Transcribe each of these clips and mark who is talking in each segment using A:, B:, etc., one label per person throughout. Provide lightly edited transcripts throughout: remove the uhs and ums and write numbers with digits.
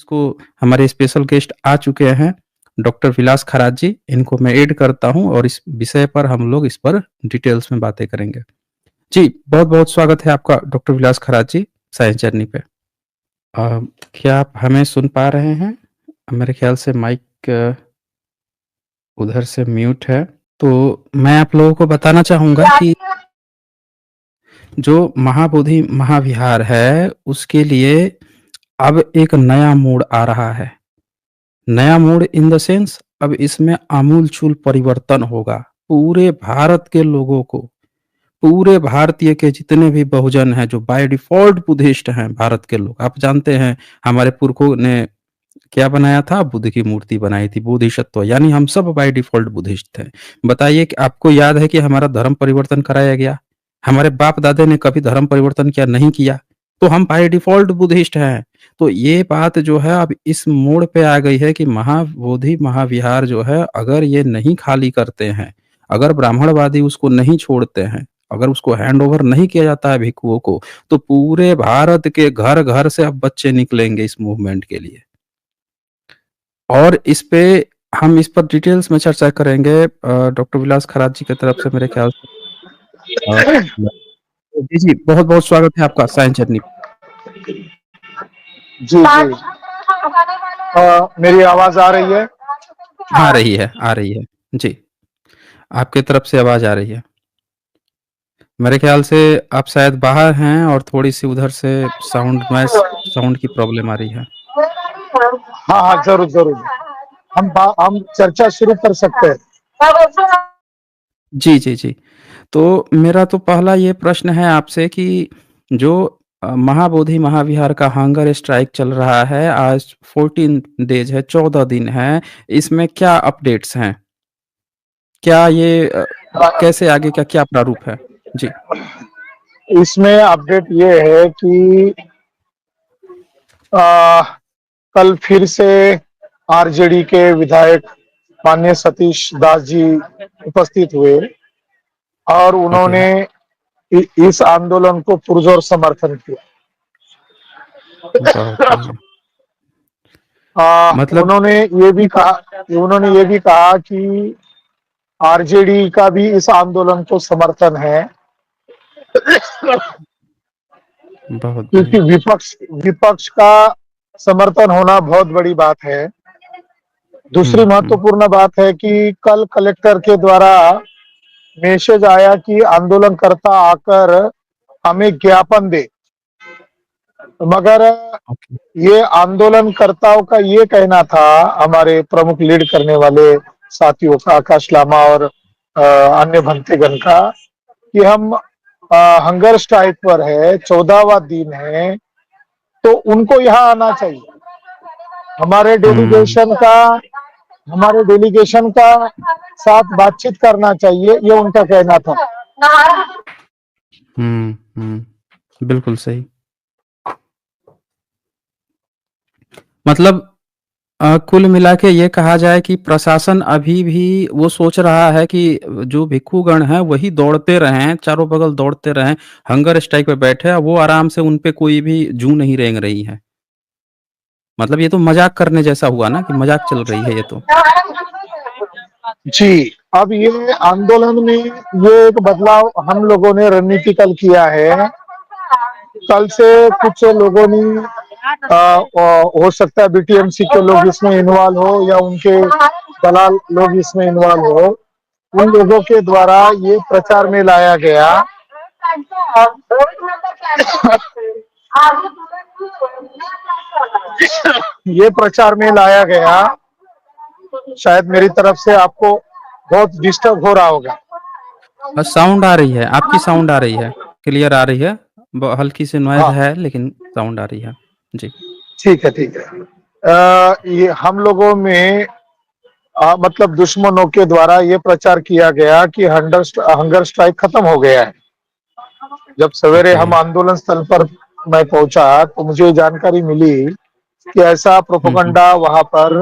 A: जिसको हमारे special guest आ चुके हैं, डॉक्टर विलास खराज जी। इनको मैं ऐड करता हूँ और इस विषय पर हम लोग इस पर डिटेल्स में बातें करेंगे। जी, बहुत-बहुत स्वागत है आपका डॉक्टर विलास खराज जी, साइंस जर्नी पे। अ, क्या आप हमें सुन पा रहे हैं? मेरे ख्याल से माइक उधर से म्यूट है। तो मैं आप लोगों को बताना चाहूँगा कि जो महाबोधि महाविहार है, उसके लिए अब एक नया मोड़ आ रहा है। नया मोड़ इन द सेंस अब इसमें आमूल-चूल परिवर्तन होगा। पूरे भारत के लोगों को, पूरे भारतीय के जितने भी बहुजन हैं, जो बाय डिफ़ॉल्ट बुद्धिस्ट हैं भारत के लोग। आप जानते हैं हमारे पुरखों ने क्या बनाया था? बुद्ध की मूर्ति बनाई थी, बोधिसत्व, यानी हम सब बाय डिफ़ॉल्ट बुद्धिस्ट थे। बताइए कि आपको याद है कि हमारा धर्म परिवर्तन कराया गया? हमारे बाप-दादे ने कभी धर्म परिवर्तन किया? नहीं किया। तो हम बाय डिफ़ॉल्ट बुद्धिस्ट हैं। तो ये बात जो है अब इस मोड़ पे आ गई है कि महाबोधि महाविहार जो है, अगर ये नहीं खाली करते हैं, अगर ब्राह्मणवादी उसको नहीं छोड़ते हैं, अगर उसको हैंडओवर नहीं किया जाता है भिक्षुओं को, तो पूरे भारत के घर-घर से अब बच्चे निकलेंगे इस मूवमेंट के लिए। और इस पे हम इस पर डिटेल्स में चर्चा करेंगे डॉक्टर विलास खराज जी की तरफ से मेरे ख्याल से। अ, जी, जी, बहुत-बहुत स्वागत है आपका साइंस जर्नी पे।
B: जी, जी। मेरी आवाज़ आ रही है?
A: आ रही है, आ रही है। जी, आपकी तरफ से आवाज़ आ रही है। मेरे ख्याल से आप शायद बाहर हैं और थोड़ी-सी उधर से साउंड की प्रॉब्लम आ रही है।
B: हाँ, हाँ, ज़रूर, ज़रूर। हम चर्चा शुरू कर सकते हैं।
A: जी, जी, जी। तो मेरा तो पहला ये प्रश्न है आपसे कि जो महाबोधि महाविहार का हंगर स्ट्राइक चल रहा है, आज 14 डेज़ है, 14 दिन है, इसमें क्या अपडेट्स हैं? क्या ये कैसे आगे का क्या प्रारूप है? जी।
B: इसमें अपडेट ये है कि अ, कल फिर से आरजेडी के विधायक माननीय सतीश दास जी उपस्थित हुए और
A: ओके,
B: उन्होंने इस आंदोलन को पुरजोर समर्थन किया।
A: बहुत बढ़िया। मतलब
B: उन्होंने ये भी कहा कि आरजेडी का भी इस आंदोलन को समर्थन है
A: बहुत
B: क्योंकि
A: बढ़िया।
B: विपक्ष का समर्थन होना बहुत बड़ी बात है। दूसरी
A: हुँ।
B: महत्वपूर्ण बात है कि कल कलेक्टर के द्वारा मैसेज आया कि आंदोलनकर्ता आकर हमें ज्ञापन दे, मगर
A: ओके।
B: ये आंदोलनकर्ताओं का ये कहना था, हमारे प्रमुख लीड करने वाले साथियों का, आकाश लामा और अन्य भंतेगण का, कि हम हंगर स्ट्राइक पर है, 14वां दिन है, तो उनको यहाँ आना चाहिए। हमारे
A: हुँ,
B: डेलीगेशन का हमारे डेलीगेशन का साथ बातचीत करना चाहिए, ये उनका कहना था।
A: हुँ। बिल्कुल सही। मतलब कुल मिला के ये कहा जाए कि प्रशासन अभी भी वो सोच रहा है कि जो भिक्षुगण हैं वही दौड़ते रहें, चारों बगल दौड़ते रहें, हंगर स्ट्राइक पे बैठे हैं, वो आराम से उन पे कोई भी जूं नहीं रेंग रही है। मतलब ये तो मजाक करने जैसा हुआ ना कि मजाक चल रही है ये तो।
B: जी, अब ये आंदोलन में ये एक बदलाव हम लोगों ने रणनीतिकल किया है। कल से कुछ लोगों ने हो सकता है बीटीएमसी के लोग इसमें इन्वॉल्व हो या उनके दलाल लोग इसमें इन्वॉल्व हो, उन लोगों के द्वारा ये प्रचार में लाया गया ये प्रचार में लाया गया। शायद मेरी तरफ से आपको बहुत डिस्टर्ब हो रहा होगा।
A: साउंड आ रही है, आपकी साउंड आ रही है, क्लियर आ रही है। हल्की सी नॉइज
B: हाँ,
A: है लेकिन साउंड आ रही है। जी।
B: ठीक है, ठीक है। ये हम लोगों में मतलब दुश्मनों के द्वारा ये प्रचार किया गया कि हंगर स्ट्राइक खत्म हो गया है। जब सवेरे
A: ओके।
B: हम आंदोलन स्थल पर मैं पहुंचा तो मुझे जानकारी मिली कि ऐसा
A: हम्म।
B: प्रोपेगेंडा वहां पर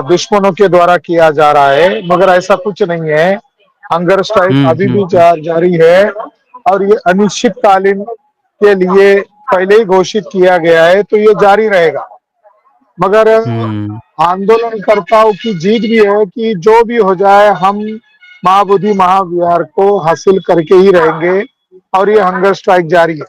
B: दुश्मनों के द्वारा किया जा रहा है, मगर ऐसा कुछ नहीं है। हंगर स्ट्राइक अभी भी
A: हम्म।
B: जारी है और ये अनिश्चितकालीन के लिए पहले ही घोषित किया गया है, तो ये जारी रहेगा। मगर
A: हुँ।
B: आंदोलनकर्ताओं की जीत भी है कि जो भी हो जाए हम महाबोधि महाविहार को हासिल करके ही रहेंगे और ये हंगर स्ट्राइक जारी है।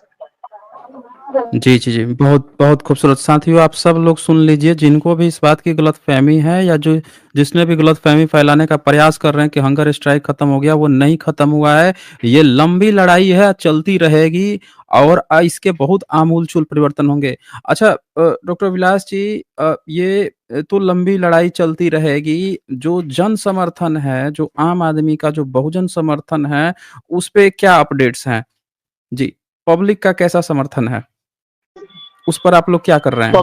A: जी, जी, जी। बहुत, बहुत खूबसूरत। साथियों आप सब लोग सुन लीजिए जिनको भी इस बात की गलतफ़हमी है या जो जिसने भी गलतफ़हमी फैलाने का प्रयास कर रहे हैं कि हंगर स्ट्राइक खत्म हो गया, वो नहीं खत्म हुआ है। ये लंबी लड़ाई है, चलती रहेगी और इसके बहुत आमूल-चूल परिवर्तन होंगे। अच्छा डॉक्टर विलास जी ये तो लंबी लड़ाई चलती रहेगी, जो जन समर्थन है, जो आम आदमी का जो बहुजन समर्थन है, उस पे क्या अपडेट्स हैं? जी, पब्लिक का कैसा समर्थन है? उस पर आप लोग क्या कर रहे
B: तो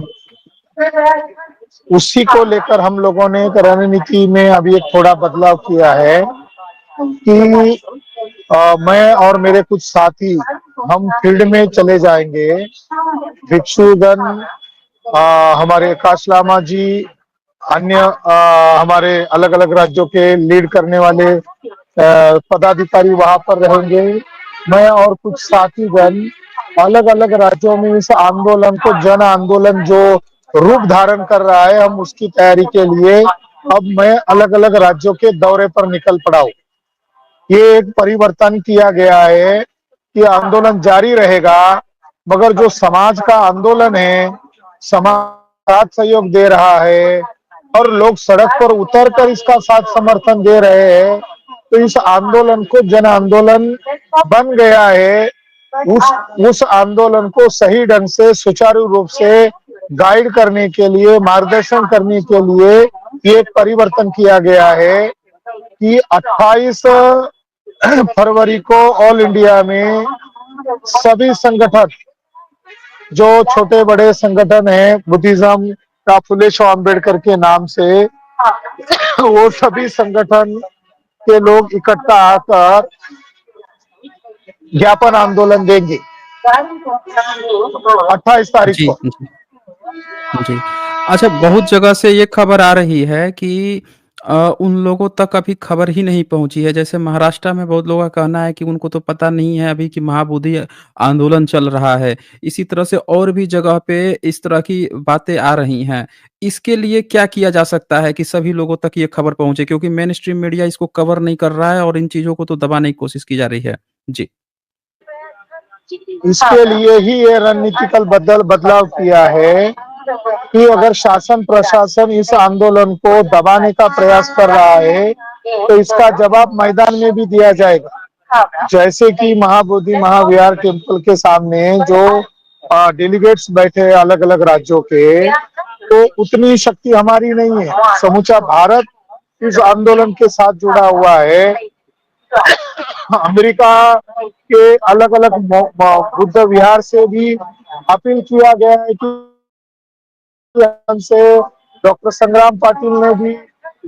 A: हैं?
B: उसी को लेकर हम लोगों ने एक रणनीति में अभी एक थोड़ा बदलाव किया है कि मैं और मेरे कुछ साथी हम फील्ड में चले जाएंगे। भिक्षुगण, हमारे काश लामा जी, अन्य हमारे अलग अलग राज्यों के लीड करने वाले पदाधिकारी वहां पर रहेंगे। मैं और कुछ साथीगण अलग अलग राज्यों में इस आंदोलन को, जन आंदोलन जो रूप धारण कर रहा है, हम उसकी तैयारी के लिए अब मैं अलग अलग राज्यों के दौरे पर निकल पड़ा हूं। ये एक परिवर्तन किया गया है कि आंदोलन जारी रहेगा, मगर जो समाज का आंदोलन है, समाज साथ सहयोग दे रहा है और लोग सड़क पर उतर कर इसका साथ समर्थन दे रहे हैं, तो इस आंदोलन को जन आंदोलन बन गया है। उस आंदोलन को सही ढंग से सुचारू रूप से गाइड करने के लिए, मार्गदर्शन करने के लिए ये परिवर्तन किया गया है कि 28 फरवरी को ऑल इंडिया में सभी संगठन, जो छोटे बड़े संगठन हैं बुद्धिज्म का, फुले शाह अम्बेडकर के नाम से, वो सभी संगठन के लोग इकट्ठा आकर ज्ञापन आंदोलन देंगे 28 तारीख
A: जी,
B: को।
A: जी, जी। अच्छा बहुत जगह से ये खबर आ रही है कि उन लोगों तक अभी खबर ही नहीं पहुँची है। जैसे महाराष्ट्र में बहुत लोगों का कहना है कि उनको तो पता नहीं है अभी कि महाबोधि आंदोलन चल रहा है। इसी तरह से और भी जगह पे इस तरह की बातें आ रही हैं। इसके लिए क्या किया जा सकता है कि सभी लोगों तक ये खबर पहुँचे? क्योंकि मेन स्ट्रीम मीडिया इसको कवर नहीं कर रहा है और इन चीज़ों को तो दबाने की कोशिश की जा रही है। जी।
B: इसके लिए ही ये रणनीतिकल बदलाव किया है कि अगर शासन प्रशासन इस आंदोलन को दबाने का प्रयास कर रहा है, तो इसका जवाब मैदान में भी दिया जाएगा। जैसे कि महाबोधि महाविहार टेम्पल के सामने जो डेलीगेट्स बैठे हैं अलग अलग राज्यों के, तो उतनी शक्ति हमारी नहीं है। समूचा भारत इस आंदोलन के साथ जुड़ा हुआ है। अमेरिका के अलग अलग बुद्ध विहार से भी अपील किया गया है कि से डॉक्टर संग्राम पाटिल ने भी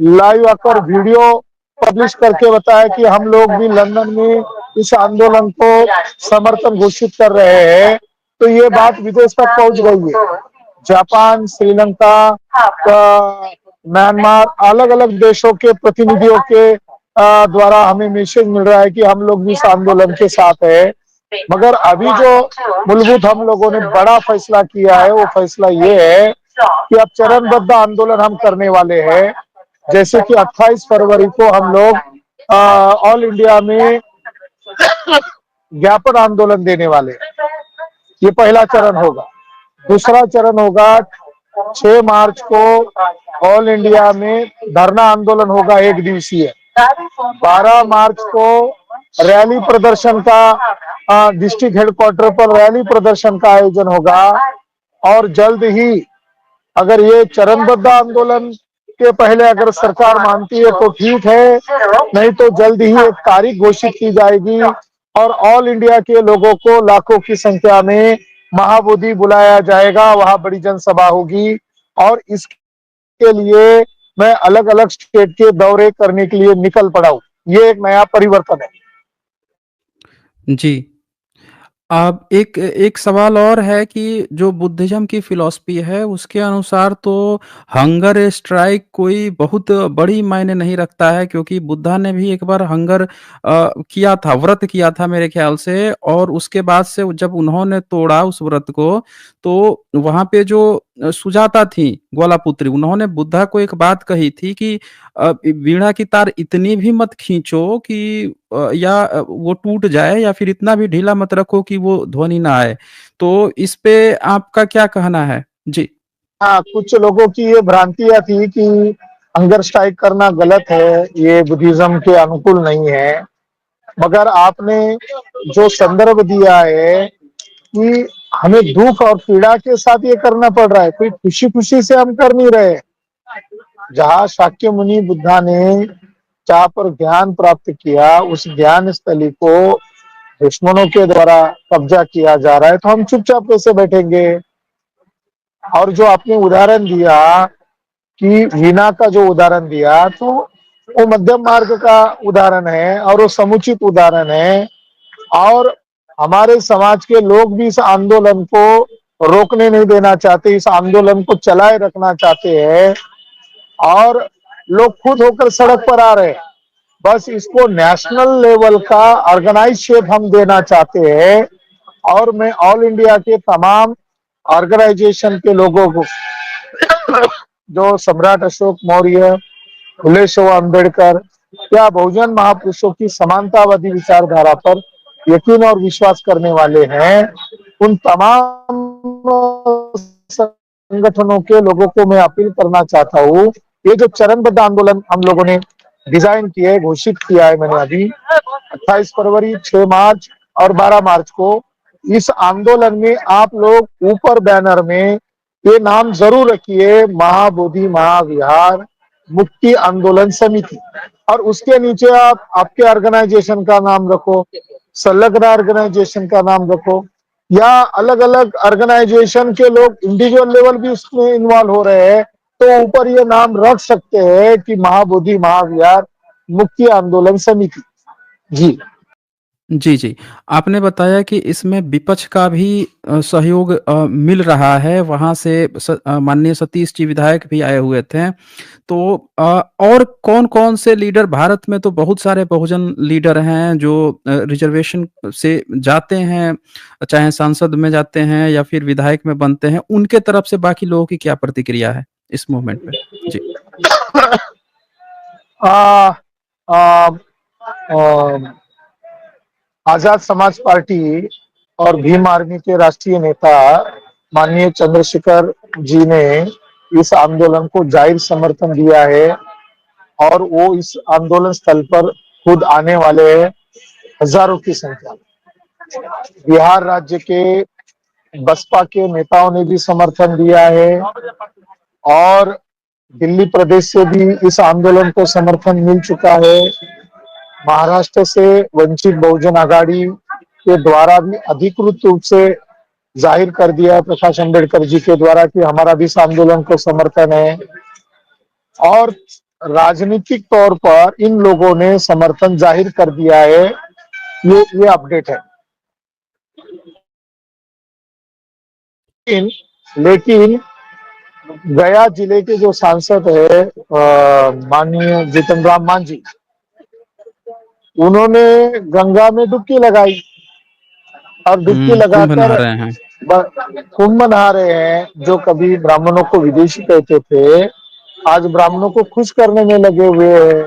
B: लाइव आकर वीडियो पब्लिश करके बताया कि हम लोग भी लंदन में इस आंदोलन को समर्थन घोषित कर रहे हैं। तो ये बात विदेश तक पहुंच गई है। जापान, श्रीलंका, म्यांमार, अलग अलग देशों के प्रतिनिधियों के द्वारा हमें मैसेज मिल रहा है कि हम लोग भी इस आंदोलन के साथ है। मगर अभी जो मूलभूत हम लोगों ने बड़ा फैसला किया है, वो फैसला ये है कि अब चरणबद्ध आंदोलन हम करने वाले हैं। जैसे कि 28 फरवरी को हम लोग ऑल इंडिया में ज्ञापन आंदोलन देने वाले हैं। ये पहला चरण होगा। दूसरा चरण होगा 6 मार्च को ऑल इंडिया में धरना आंदोलन होगा, एक दिवसीय। 12 मार्च को रैली प्रदर्शन का डिस्ट्रिक्ट हेडक्वार्टर पर रैली प्रदर्शन का आयोजन होगा। और जल्द ही, अगर ये चरणबद्ध आंदोलन के पहले अगर सरकार मानती है तो ठीक है, नहीं तो जल्द ही एक तारीख घोषित की जाएगी और ऑल इंडिया के लोगों को लाखों की संख्या में महाबोधि बुलाया जाएगा, वहां बड़ी जनसभा होगी। और इसके लिए मैं अलग अलग स्टेट के दौरे करने के लिए निकल पड़ा हूं। ये एक नया परिवर्तन है।
A: जी। अब एक एक सवाल और है कि जो बुद्धिज़्म की फ़िलॉसफ़ी है, उसके अनुसार तो हंगर स्ट्राइक कोई बहुत बड़ी मायने नहीं रखता है क्योंकि बुद्धा ने भी एक बार हंगर किया था, व्रत किया था मेरे ख़्याल से और उसके बाद से जब उन्होंने तोड़ा उस व्रत को, तो वहाँ पे जो सुजाता थी ग्वालापुत्री, उन्होंने बुद्धा को एक बात कही थी कि वीणा की तार इतनी भी मत खींचो कि वो टूट जाए, या फिर इतना भी ढीला मत रखो कि वो ध्वनि ना आए। तो इस पे आपका क्या कहना है? जी।
B: हाँ, कुछ लोगों की ये भ्रांतियां थी कि हंगर स्ट्राइक करना गलत है, ये बुद्धिज्म के अनुकूल नहीं है। मगर आपने जो संदर्भ दिया है कि हमें दुख और पीड़ा के साथ ये करना पड़ रहा है, कोई खुशी खुशी से हम कर नहीं रहे। जहाँ शाक्य मुनि बुद्धा ने जहाँ पर ज्ञान प्राप्त किया, उस ज्ञान स्थली को दुश्मनों के द्वारा कब्जा किया जा रहा है, तो हम चुपचाप कैसे बैठेंगे। और जो आपने उदाहरण दिया कि वीणा का जो उदाहरण दिया, तो वो मध्यम मार्ग का उदाहरण है और वो समुचित उदाहरण है। और हमारे समाज के लोग भी इस आंदोलन को रोकने नहीं देना चाहते, इस आंदोलन को चलाए रखना चाहते हैं और लोग खुद होकर सड़क पर आ रहे हैं। बस इसको नेशनल लेवल का ऑर्गेनाइज शेप हम देना चाहते हैं। और मैं ऑल इंडिया के तमाम ऑर्गेनाइजेशन के लोगों को, जो सम्राट अशोक मौर्य, फुले शाह अम्बेडकर या बहुजन महापुरुषों की समानतावादी विचारधारा पर यकीन और विश्वास करने वाले हैं, उन तमाम संगठनों के लोगों को मैं अपील करना चाहता हूँ, ये जो चरणबद्ध आंदोलन हम लोगों ने डिजाइन किया है, घोषित किया है मैंने अभी 28 फरवरी, 6 मार्च और 12 मार्च को, इस आंदोलन में आप लोग ऊपर बैनर में ये नाम जरूर रखिए, महाबोधि महाविहार मुक्ति आंदोलन समिति। और उसके नीचे आप आपके ऑर्गेनाइजेशन का नाम रखो, संलग्न ऑर्गेनाइजेशन का नाम रखो, या अलग अलग ऑर्गेनाइजेशन के लोग इंडिविजुअल लेवल भी उसमें इन्वॉल्व हो रहे हैं, तो ऊपर ये नाम रख सकते हैं कि महाबोधि महाविहार मुक्ति आंदोलन समिति। जी।
A: जी, जी। आपने बताया कि इसमें विपक्ष का भी सहयोग मिल रहा है, वहाँ से माननीय सतीश जी विधायक भी आए हुए थे। तो और कौन-कौन से लीडर, भारत में तो बहुत सारे बहुजन लीडर हैं जो रिज़र्वेशन से जाते हैं, चाहे संसद में जाते हैं या फिर विधायक में बनते हैं, उनके तरफ से बाकी लोगों की क्या प्रतिक्रिया है इस मूवमेंट पे? जी।
B: आ, आ, आ, आजाद समाज पार्टी और भीम आर्मी के राष्ट्रीय नेता माननीय चंद्रशेखर जी ने इस आंदोलन को जाहिर समर्थन दिया है और वो इस आंदोलन स्थल पर खुद आने वाले हैं, हजारों की संख्या में। बिहार राज्य के बसपा के नेताओं ने भी समर्थन दिया है और दिल्ली प्रदेश से भी इस आंदोलन को समर्थन मिल चुका है। महाराष्ट्र से वंचित बहुजन आघाड़ी के द्वारा भी अधिकृत रूप से जाहिर कर दिया है प्रकाश अंबेडकर जी के द्वारा कि हमारा भी इस आंदोलन को समर्थन है। और राजनीतिक तौर पर इन लोगों ने समर्थन जाहिर कर दिया है। ये अपडेट है। लेकिन गया जिले के जो सांसद है माननीय जीतन राम मांझी, उन्होंने गंगा में डुबकी लगाई और डुबकी
A: कुंभ
B: लगाकर
A: नहा रहे हैं।
B: कुंभ नहा रहे हैं। जो कभी ब्राह्मणों को विदेशी कहते थे, आज ब्राह्मणों को खुश करने में लगे हुए हैं।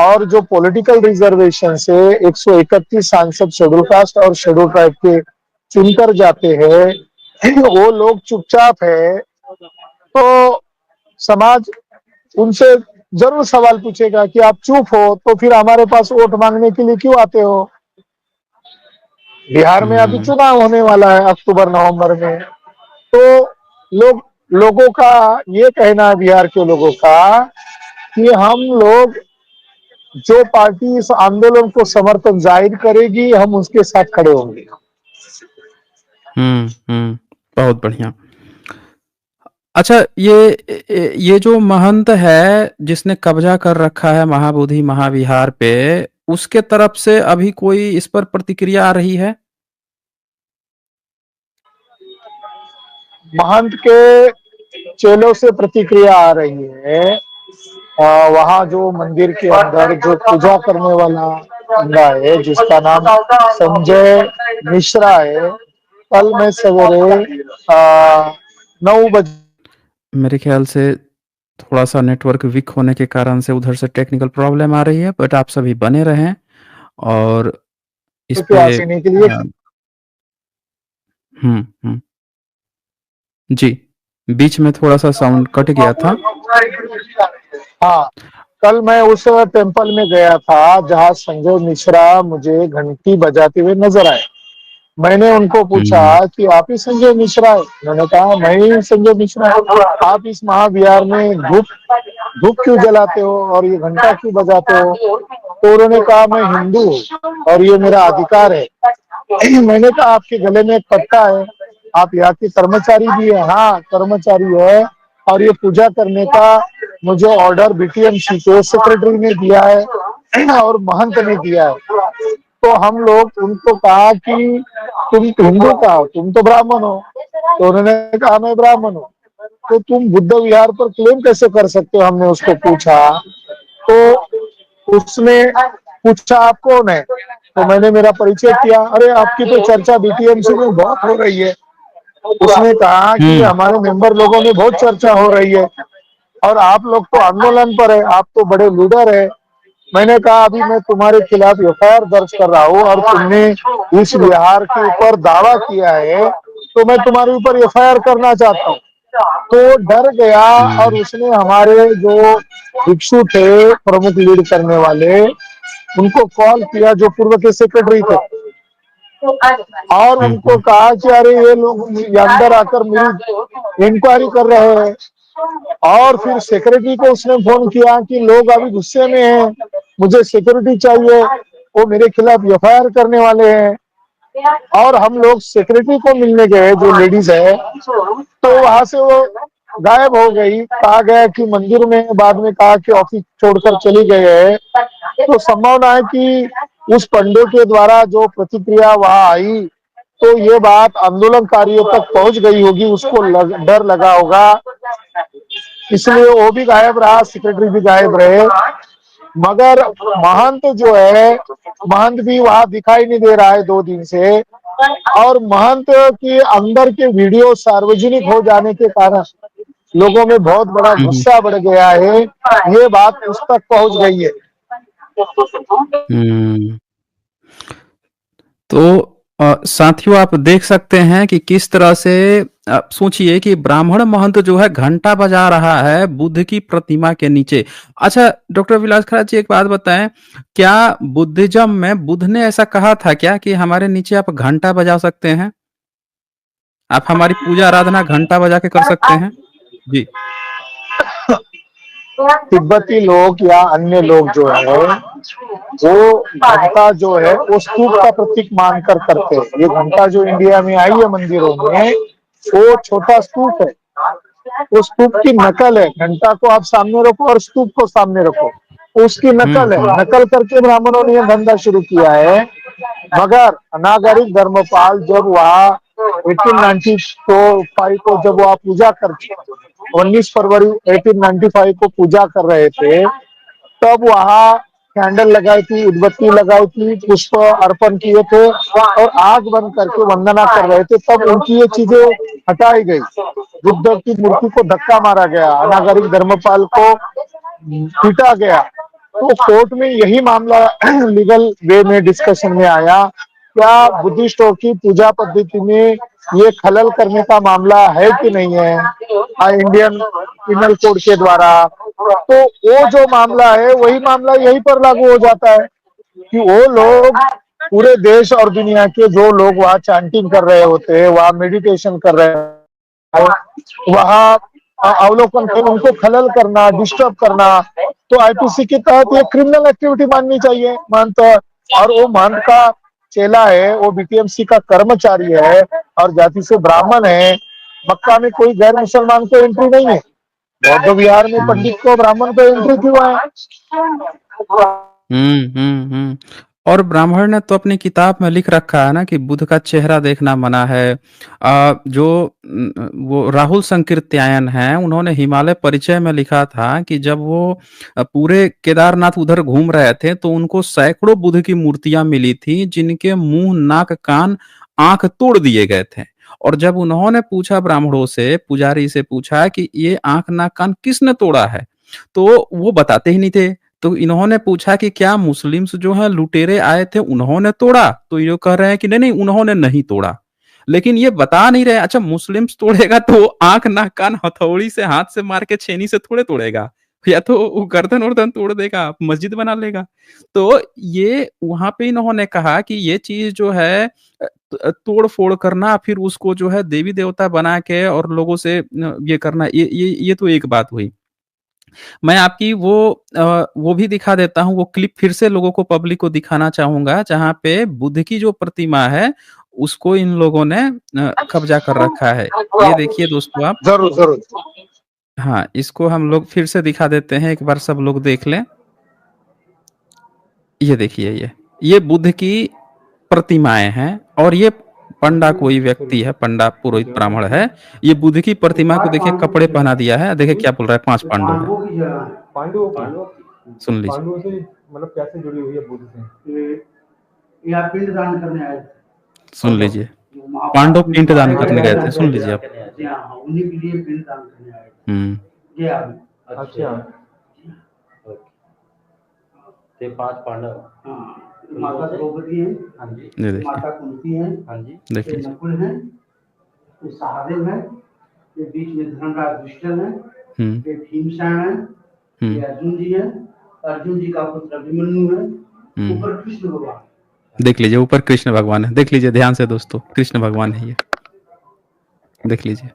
B: और जो पॉलिटिकल रिजर्वेशन से 131 सांसद शेड्यूल कास्ट और शेड्यूल ट्राइब के चुनकर जाते हैं, वो लोग चुपचाप है, तो समाज उनसे जरूर सवाल पूछेगा कि आप चुप हो तो फिर हमारे पास वोट मांगने के लिए क्यों आते हो। बिहार में अभी
A: हुँ।
B: चुनाव होने वाला है अक्टूबर नवंबर में, तो लोगों का ये कहना है, बिहार के लोगों का, कि हम लोग जो पार्टी इस आंदोलन को समर्थन जाहिर करेगी, हम उसके साथ खड़े होंगे।
A: हुँ। बहुत बढ़िया। अच्छा, ये जो महंत है जिसने कब्ज़ा कर रखा है महाबोधि महाविहार पे, उसके तरफ से अभी कोई इस पर प्रतिक्रिया आ रही है?
B: महंत के चेलों से प्रतिक्रिया आ रही है। वहां जो मंदिर के अंदर जो पूजा करने वाला बंदा है जिसका नाम संजय मिश्रा है, कल मैं सवेरे 9 बजे।
A: मेरे ख्याल से थोड़ा-सा नेटवर्क वीक होने के कारण से उधर से टेक्निकल प्रॉब्लम आ रही है, बट आप सभी बने रहें और इस पे
B: आसीने के लिए।
A: हुँ। जी, बीच में थोड़ा-सा साउंड कट गया था।
B: हाँ, कल मैं उस टेम्पल में गया था जहाँ संजय मिश्रा मुझे घंटी बजाते हुए नजर आए। मैंने उनको पूछा
A: हुँ,
B: कि आप ही संजय मिश्रा है? उन्होंने कहा मैं ही संजय मिश्रा हूँ। आप इस महाविहार में धूप धूप क्यों जलाते हो और ये घंटा क्यों बजाते हो? तो उन्होंने कहा मैं हिंदू हूँ और ये मेरा अधिकार है। मैंने कहा आपके गले में एक पट्टा है, आप यहाँ के कर्मचारी भी है? हाँ, कर्मचारी है। और ये पूजा करने का मुझे ऑर्डर बीटीएमसी के सेक्रेटरी ने दिया है और महंत ने दिया है। तो हम लोग उनको कहा कि तुम हिंदू का हो, तुम तो ब्राह्मण हो। तो उन्होंने कहा मैं ब्राह्मण हूँ। तो तुम बुद्ध विहार पर क्लेम कैसे कर सकते हो, हमने उसको पूछा। तो उसने पूछा आप कौन है? तो मैंने मेरा परिचय किया। अरे आपकी तो चर्चा बीटीएमसी में बहुत हो रही है। उसने कहा कि
A: हुँ,
B: हमारे मेंबर लोगों में बहुत चर्चा हो रही है और आप लोग तो आंदोलन पर है, आप तो बड़े लीडर है। मैंने कहा अभी मैं तुम्हारे खिलाफ एफआईआर दर्ज कर रहा हूँ और तुमने इस विहार के ऊपर दावा किया है, तो मैं तुम्हारे ऊपर एफआईआर करना चाहता हूँ। तो डर गया और
A: हुँ,
B: उसने हमारे जो भिक्षु थे, प्रमुख लीड करने वाले, उनको कॉल किया जो पूर्व के सेक्रेटरी थे और उनको
A: हुँ।
B: कहा कि अरे ये लोग अंदर आकर मेरी इंक्वायरी कर रहे हैं। और फिर सेक्रेटरी को उसने फोन किया कि लोग अभी गुस्से में हैं, मुझे सिक्योरिटी चाहिए, वो मेरे खिलाफ एफआईआर करने वाले हैं। और हम लोग सेक्रेटरी को मिलने गए, जो लेडीज है, तो वहां से वो गायब हो गई। कहा गया कि मंदिर में, बाद में कहा कि ऑफिस छोड़कर चली गई है। तो संभावना है कि उस पंडित के द्वारा जो प्रतिक्रिया वहां आई, तो ये बात आंदोलनकारियों तक पहुंच गई होगी, उसको डर लगा होगा, इसलिए वो भी गायब रहा, सेक्रेटरी भी गायब रहे। मगर महंत जो है, महंत भी वहां दिखाई नहीं दे रहा है 2 दिन से। और महंत के अंदर के वीडियो सार्वजनिक हो जाने के कारण लोगों में बहुत बड़ा
A: हुँ, हुँ।
B: गुस्सा बढ़ गया है। ये बात उस तक पहुंच गई है।
A: हुँ। तो साथियों आप देख सकते हैं कि किस तरह से सोचिए कि ब्राह्मण महंत जो है घंटा बजा रहा है बुद्ध की प्रतिमा के नीचे। अच्छा डॉक्टर विलास खरा जी एक बात बताएँ, क्या बुद्धिज़्म में बुद्ध ने ऐसा कहा था क्या कि हमारे नीचे आप घंटा बजा सकते हैं? आप हमारी पूजा आराधना घंटा बजा के कर सकते हैं? जी।
B: तिब्बती लोग या अन्य लोग जो है, वो घंटा जो है वो स्तूप का प्रतीक मानकर करते हैं। ये घंटा जो इंडिया में आई है मंदिरों में, वो छोटा स्तूप है, वो स्तूप की नकल है। घंटा को आप सामने रखो और स्तूप को सामने रखो, उसकी
A: हुँ,
B: नकल है।
A: हुँ।
B: नकल करके ब्राह्मणों ने यह धंधा शुरू किया है। मगर अनागरिक धर्मपाल जब वहाँ 1895 को जब वहाँ पूजा करते, 19 फरवरी 1895 को पूजा कर रहे थे, तब वहाँ कैंडल लगाई थी, उदबत्ती लगाई थी, पुष्प अर्पण किए थे और आग बंद करके वंदना कर रहे थे। तब उनकी ये चीजें हटाई गई, बुद्ध की मूर्ति को धक्का मारा गया, अनागरिक धर्मपाल को पीटा गया। तो कोर्ट में यही मामला लीगल वे में डिस्कशन में आया, क्या बुद्धिस्टों की पूजा पद्धति में ये खलल करने का मामला है कि नहीं है इंडियन पिनल कोड के द्वारा। तो वो जो मामला है वही मामला यहीं पर लागू हो जाता है कि वो लोग पूरे देश और दुनिया के जो लोग वहाँ चैंटिंग कर रहे होते हैं, वहाँ मेडिटेशन कर रहे हैं, वहाँ अवलोकन कर, उनको खलल करना, डिस्टर्ब करना, तो आईपीसी के तहत ये क्रिमिनल एक्टिविटी माननी चाहिए महंत। और वो महंत का चेला है, वो बीटीएमसी का कर्मचारी है और जाति से ब्राह्मण है। मक्का में कोई गैर मुसलमान को एंट्री नहीं है, बौद्ध विहार में
A: हुँ।
B: पंडित को ब्राह्मण को एंट्री क्यों है?
A: हुँ। और ब्राह्मण ने तो अपनी किताब में लिख रखा है ना कि बुद्ध का चेहरा देखना मना है। जो वो राहुल संकीर्त्यायन हैं, उन्होंने हिमालय परिचय में लिखा था कि जब वो पूरे केदारनाथ उधर घूम रहे थे, तो उनको सैकड़ों बुद्ध की मूर्तियाँ मिली थी, जिनके मुँह, नाक, कान, आँख तोड़ दिए गए थे। और जब उन्होंने पूछा ब्राह्मणों से, पुजारी से पूछा कि ये आँख, नाक, कान किसने तोड़ा है? तो वो बताते ही नहीं थे। तो इन्होंने पूछा कि क्या मुस्लिम्स जो हैं लुटेरे आए थे उन्होंने तोड़ा? तो ये कह रहे हैं कि नहीं-नहीं उन्होंने नहीं तोड़ा। लेकिन ये बता नहीं रहे, अच्छा मुस्लिम्स तोड़ेगा तो आँख, नाक, कान हथौड़ी से, हाथ से मार के छेनी से थोड़े तोड़ेगा। या तो वो गर्दन-वर्दन तोड़ देगा, मस्जिद बना लेगा। तो ये वहाँ पे इन्होंने कहा कि ये चीज़ जो है तोड़-फोड़ करना, फिर उसको जो है देवी-देवता बना के और लोगों से ये करना, ये तो एक बात हुई। मैं आपकी वो भी दिखा देता हूँ, वो क्लिप फिर से लोगों को, पब्लिक को दिखाना चाहूँगा, जहाँ पे बुद्ध की जो प्रतिमा है, उसको इन लोगों ने कब्ज़ा कर रखा है। ये देखिए दोस्तों आप।
B: जरूर जरूर।
A: हाँ, इसको हम लोग फिर से दिखा देते हैं, एक बार सब लोग देख लें। ये देखिए ये बुद्ध की प्रतिमाएँ हैं और ये पंडा कोई व्यक्ति है, पंडा, पुरोहित, ब्राह्मण है। ये बुद्ध की प्रतिमा को देखिए कपड़े पहना दिया है। देखिए क्या बोल रहा है, 5 पांडव है।
C: पांडवों की
A: सुन लीजिए।
C: पांडवों से मतलब कैसे जुड़ी हुई है बुद्ध से?
D: यहाँ पिंडदान करने आए थे।
A: सुन लीजिए। पांडव पिंडदान करने गए थे, सुन लीजिए आप।
D: हाँ, उन्हीं के लिए पिंडदान करने आए थे।
A: हुँ।
D: ये आदमी।
C: अच्छा।
E: ते 5 पांडव।
D: हाँ, माता द्रौपदी है।
E: हाँ जी।
A: ये देखिए।
D: माता कुंती है।
E: हाँ जी।
A: देख
D: ये
A: लीजिए।
D: नकुल है। ये सहदेव है। ये बीच में धर्मराज युधिष्ठिर है।
A: हुँ,
D: ये भीमसेन है। ये
A: हुँ,
D: अर्जुन जी है। अर्जुन जी का पुत्र अभिमन्यु है।
A: हुँ।
D: ऊपर कृष्ण भगवान।
A: देख लीजिए, ऊपर कृष्ण भगवान है। देख लीजिए ध्यान से दोस्तों, कृष्ण भगवान है ये। देख लीजिए।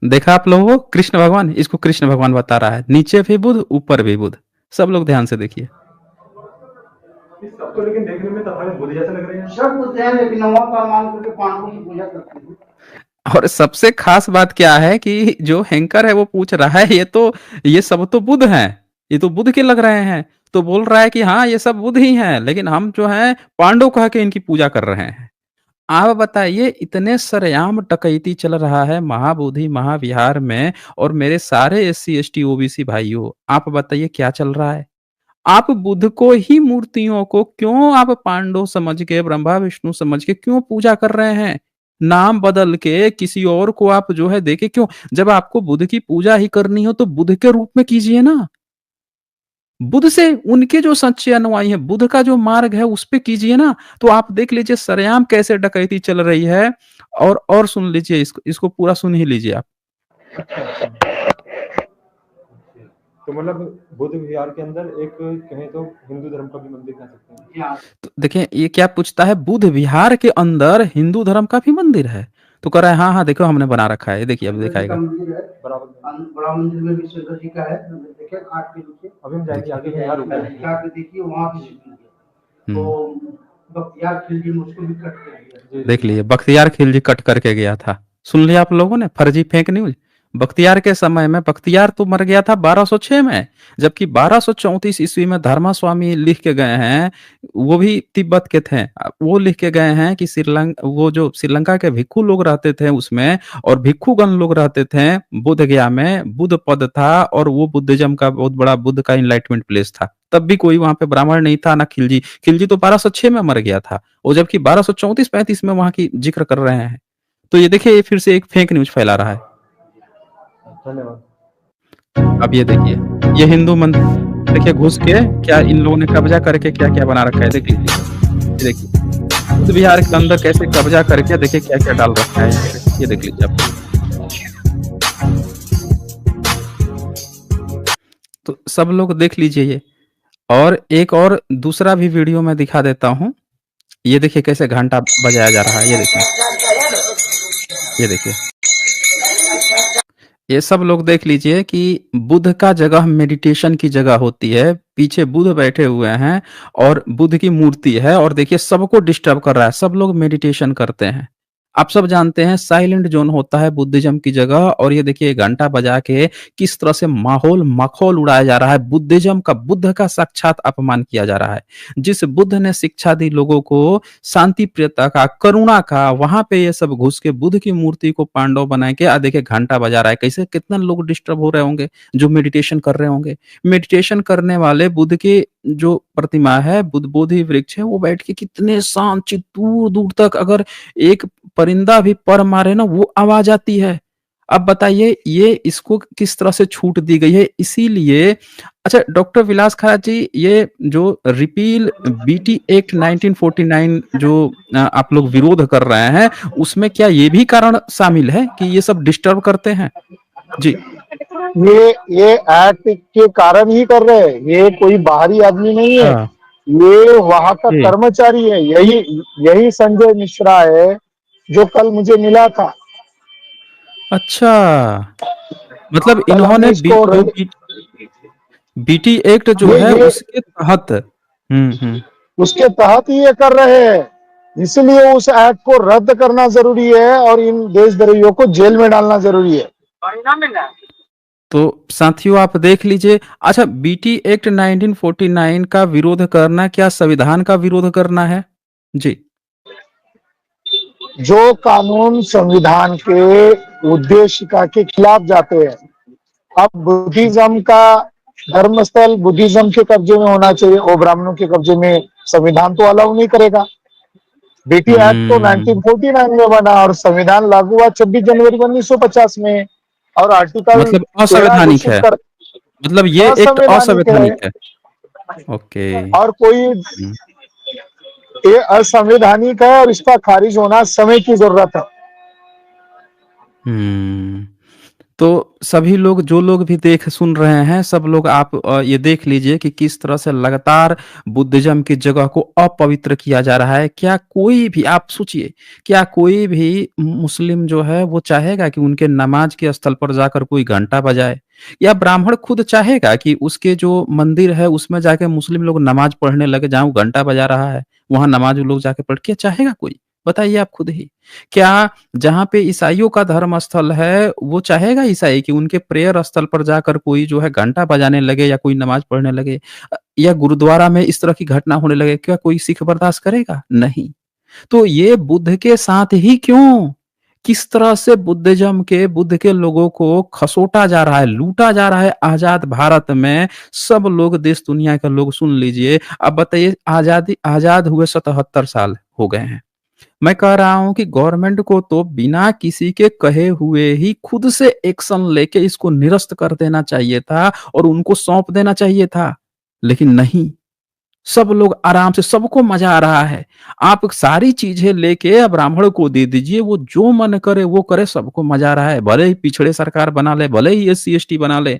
A: देखा आप लोगों को, कृष्ण भगवान, इसको कृष्ण भगवान बता रहा है। नीचे भी बुध, ऊपर भी बुध। सब लोग ध्यान से देखिए।
C: इस सबको लेकिन देखने में तो हमारे बुद्ध जैसे लग रहे हैं।
D: सब बुद्ध है, लेकिन नवा का मान करके पांडवों की पूजा करते हैं।
A: और सबसे खास बात क्या है कि जो हैंकर है वो पूछ रहा है, ये सब तो बुध हैं, ये तो बुध के लग रहे हैं। तो बोल रहा है कि हाँ ये सब बुध ही हैं, लेकिन हम जो हैं पांडव कह के इनकी पूजा कर रहे हैं। आप बताइए, इतने सरेआम डकैती चल रहा है महाबोधि महाविहार में, और मेरे सारे एससी एसटी ओबीसी भाइयों, आप बताइए क्या चल रहा है? आप बुद्ध को ही, मूर्तियों को क्यों आप पांडव समझ के, ब्रह्मा विष्णु समझ के क्यों पूजा कर रहे हैं? नाम बदल के किसी और को आप जो है देके क्यों? जब आपको बुद्ध की पूजा ही करनी हो तो बुद्ध के रूप में कीजिए ना। बुद्ध से, उनके जो सच्चे अनुयायी हैं, बुद्ध का जो मार्ग है उस पे कीजिए ना। तो आप देख लीजिए सरेआम कैसे डकैती चल रही है। और सुन लीजिए, इसको पूरा सुन ही लीजिए आप।
C: तो मतलब बुद्ध विहार के अंदर एक कहें तो हिंदू धर्म का भी मंदिर कह सकते हैं।
A: तो देखिए ये क्या पूछता है, बुद्ध विहार के अंदर हिंदू धर्म का भी मंदिर है? तो कह रहा है हाँ हाँ देखो हमने बना रखा है, ये देखिए अब दिखाएगा।
D: मंदिर है,
C: बराबर।
D: बड़ा मंदिर में भी शंकर जी का है। देखिए घाट के नीचे।
C: अभी हम जाएंगे आगे विहार ऊपर है।
D: जाके देखिए वहाँ भी शिवलिंग है। तो बख्तियार खिलजी मुझको भी कट कर दिया।
A: देख लीजिए, बख्तियार खिलजी कट करके गया था। सुन लिया आप लोगों ने, फर्जी फेक न्यूज। बख्तियार के समय में, बख्तियार तो मर गया था 1206 में, जबकि 1234 ईस्वी में धर्मा स्वामी लिख के गए हैं, वो भी तिब्बत के थे। वो लिख के गए हैं कि वो जो श्रीलंका के भिक्खु लोग रहते थे उसमें, और भिक्खुगण लोग रहते थे बुद्ध गया में, बुद्ध पद था, और वो बुद्धिज्म का बहुत बड़ा, बुद्ध का इनलाइटमेंट प्लेस था। तब भी कोई वहां पे ब्राह्मण नहीं था, ना खिलजी। खिलजी तो 1206 में मर गया था, और जबकि 1234-35 में वहां की जिक्र कर रहे हैं। तो ये देखिए, ये फिर से एक फेक न्यूज फैला रहा है।
C: धन्यवाद।
A: अब ये देखिए, ये हिंदू मंदिर देखिए, घुस के क्या इन लोगों ने कब्जा करके क्या क्या बना रखा है, देख लीजिए। ये देखिए बुद्ध विहार के अंदर कैसे कब्जा करके देखिए क्या क्या डाल रखा है यहाँ पे। ये देख लीजिए आप। तो सब लोग देख लीजिए ये। और एक और दूसरा भी वीडियो मैं दिखा देता हूँ। ये देखिए कैसे घंटा बजाया जा रहा है, ये देखिए। ये देखिए, ये सब लोग देख लीजिए कि बुद्ध का जगह मेडिटेशन की जगह होती है। पीछे बुद्ध बैठे हुए हैं और बुद्ध की मूर्ति है, और देखिए सबको डिस्टर्ब कर रहा है। सब लोग मेडिटेशन करते हैं। आप सब जानते हैं साइलेंट जोन होता है बुद्धिज्म की जगह, और ये देखिए घंटा बजा के किस तरह से माहौल मखौल उड़ाया जा रहा है। बुद्धिज्म का, बुद्ध का साक्षात अपमान किया जा रहा है। जिस बुद्ध ने शिक्षा दी लोगों को शांति प्रियता का, करुणा का, वहां पे ये सब घुस के बुद्ध की मूर्ति को पांडव बना के देखिए घंटा बजा रहा है। कैसे कितना लोग डिस्टर्ब हो रहे होंगे जो मेडिटेशन कर रहे होंगे। मेडिटेशन करने वाले बुद्ध की जो प्रतिमा है, बुद्ध बोधि वृक्ष है, वो बैठ के कितने शांत चित्त दूर दूर तक, अगर एक परिंदा भी पर मारे ना वो आवाज आती है। अब बताइए ये इसको किस तरह से छूट दी गई है। इसीलिए अच्छा डॉक्टर विलास खरा जी, ये जो रिपील बीटी एक्ट 1949 जो आप लोग विरोध कर रहे हैं, उसमें क्या ये भी कारण शामिल है कि ये सब डिस्टर्ब करते हैं? जी।
B: ये एक्ट के कारण ही कर रहे हैं, ये कोई बाहरी आदमी नहीं है,
A: हाँ।
B: ये वहां का
A: जी।
B: कर्मचारी है। यही यही संजय मिश्रा है जो कल मुझे मिला था।
A: अच्छा, मतलब
B: कल हमने
A: इन्होंने
B: इसको
A: बीटी एक्ट जो है
B: ये
A: उसके तहत
B: उसके तहत ही ये कर रहे हैं। इसलिए उस एक्ट को रद्द करना जरूरी है और इन देशद्रोहियों को जेल में डालना जरूरी है।
A: तो साथियों आप देख लीजिए। अच्छा, बीटी एक्ट 1949 का विरोध करना क्या संविधान का विरोध करना है? जी।
B: जो कानून संविधान के उद्देश्य के खिलाफ जाते हैं। अब बुद्धिज्म का धर्मस्थल बुद्धिज्म के कब्जे में होना चाहिए, वो ब्राह्मणों के कब्जे में संविधान तो अलाउ नहीं करेगा। बीटी एक्ट तो 1949 में बना और संविधान लागू हुआ 26 जनवरी 1950 में, और आर्टिकल
A: मतलब
B: 13
A: असंवैधानिक
B: घोषित
A: है,
B: कर
A: मतलब ये एक्ट
B: असंवैधानिक है।
A: असंवैधानिक है। ओके।
B: और कोई ये असंवैधानिक है और इसका खारिज होना समय की जरूरत है।
A: हम्म। तो सभी लोग, जो लोग भी देख सुन रहे हैं, सब लोग आप ये देख लीजिए कि किस तरह से लगातार बुद्धिज्म की जगह को अपवित्र किया जा रहा है। क्या कोई भी, आप सोचिए, क्या कोई भी मुस्लिम जो है वो चाहेगा कि उनके नमाज के स्थल पर जाकर कोई घंटा बजाए? या ब्राह्मण खुद चाहेगा कि उसके जो मंदिर है उसमें जाके मुस्लिम लोग नमाज पढ़ने लगे, जहाँ वो घंटा बजा रहा है वहां नमाज वो लोग जाके पढ़ के? चाहेगा कोई? बताइए आप खुद ही। क्या जहाँ पे ईसाइयों का धर्म स्थल है, वो चाहेगा ईसाई कि उनके प्रेयर स्थल पर जाकर कोई जो है घंटा बजाने लगे या कोई नमाज पढ़ने लगे, या गुरुद्वारा में इस तरह की घटना होने लगे? क्या कोई सिख बर्दाश्त करेगा? नहीं। तो ये बुद्ध के साथ ही क्यों? किस तरह से बुद्ध के लोगों को खसोटा जा रहा है, लूटा जा रहा है आजाद भारत में। सब लोग, देश दुनिया के लोग सुन लीजिए। अब बताइए, आजाद हुए 77 साल हो गए हैं। मैं कह रहा हूं कि गवर्नमेंट को तो बिना किसी के कहे हुए ही खुद से एक्शन लेके इसको निरस्त कर देना चाहिए था और उनको सौंप देना चाहिए था, लेकिन नहीं। सब लोग आराम से, सबको मजा आ रहा है। आप सारी चीजें लेके ब्राह्मण को दे दीजिए, वो जो मन करे वो करे, सबको मजा आ रहा है। भले ही पिछड़े सरकार बना ले, भले ही SC ST बना ले।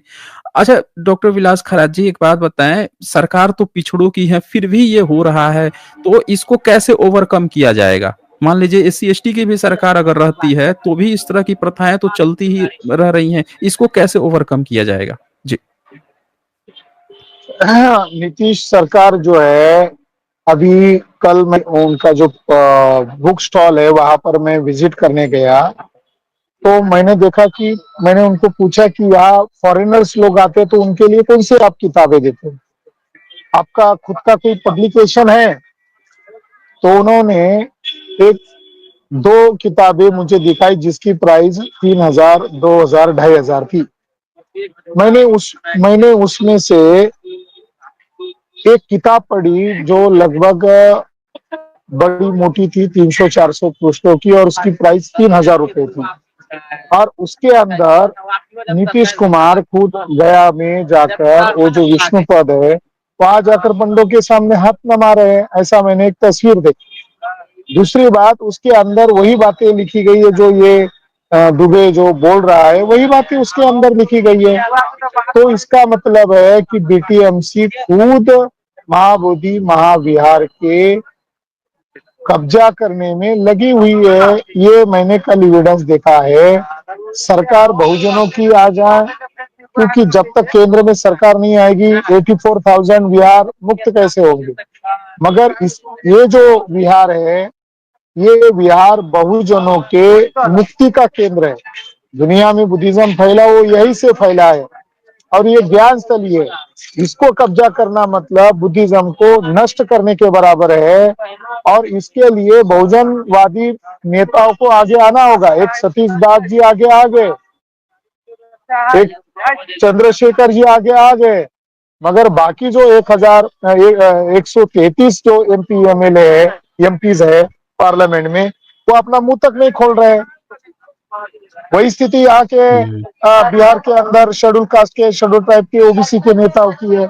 A: अच्छा डॉक्टर विलास खराज जी, एक बात बताएं, सरकार तो पिछड़ों की है, फिर भी ये हो रहा है, तो इसको कैसे ओवरकम किया जाएगा? मान लीजिए SC ST की भी सरकार अगर रहती है तो भी इस तरह की प्रथाएं तो चलती ही रह रही हैं, इसको कैसे ओवरकम किया जाएगा? जी।
B: नीतीश सरकार जो है, अभी कल मैं उनका जो बुक स्टॉल है वहां पर मैं विजिट करने गया, तो मैंने देखा कि मैंने उनको पूछा कि यहाँ फॉरेनर्स लोग आते तो उनके लिए कौन सी आप किताबें देते हो, आपका खुद का कोई पब्लिकेशन है? तो उन्होंने एक दो किताबें मुझे दिखाई जिसकी प्राइस 3,000, 2,000, 2,500 थी। मैंने उसमें से एक किताब पढ़ी जो लगभग बड़ी मोटी थी, 300-400 पृष्ठों की, और उसकी प्राइस 3,000 रुपए थी। और उसके अंदर नीतीश कुमार खुद गया में जाकर वो जो विष्णु पद है वहां जाकर पंडों के सामने हाथ नमा रहे हैं, ऐसा मैंने एक तस्वीर देखी। दूसरी बात, उसके अंदर वही बातें लिखी गई है जो ये दुबे जो बोल रहा है, वही बातें उसके अंदर लिखी गई है। तो इसका मतलब है कि BTMC खुद महाबोधि महाविहार के कब्जा करने में लगी हुई है। ये मैंने कल एविडेंस देखा है। सरकार बहुजनों की आ जाए, क्योंकि जब तक केंद्र में सरकार नहीं आएगी 84,000 विहार मुक्त कैसे होंगे? मगर ये जो विहार है ये विहार बहुजनों के मुक्ति का केंद्र है। दुनिया में बुद्धिज्म फैला वो यही से फैला है और ये ज्ञान स्थली है। इसको कब्जा करना मतलब बुद्धिज्म को नष्ट करने के बराबर है और इसके लिए बहुजनवादी नेताओं को आगे आना होगा। एक सतीश दास जी आगे आ गए, एक चंद्रशेखर जी आगे आ गए, मगर बाकी जो 133 जो MP MLA है, MPs है पार्लियामेंट में, वो अपना मुंह तक नहीं खोल रहे हैं। वही स्थिति यहाँ के बिहार के अंदर शेड्यूल कास्ट के, शेड्यूल ट्राइब के, OBC के नेताओं की है।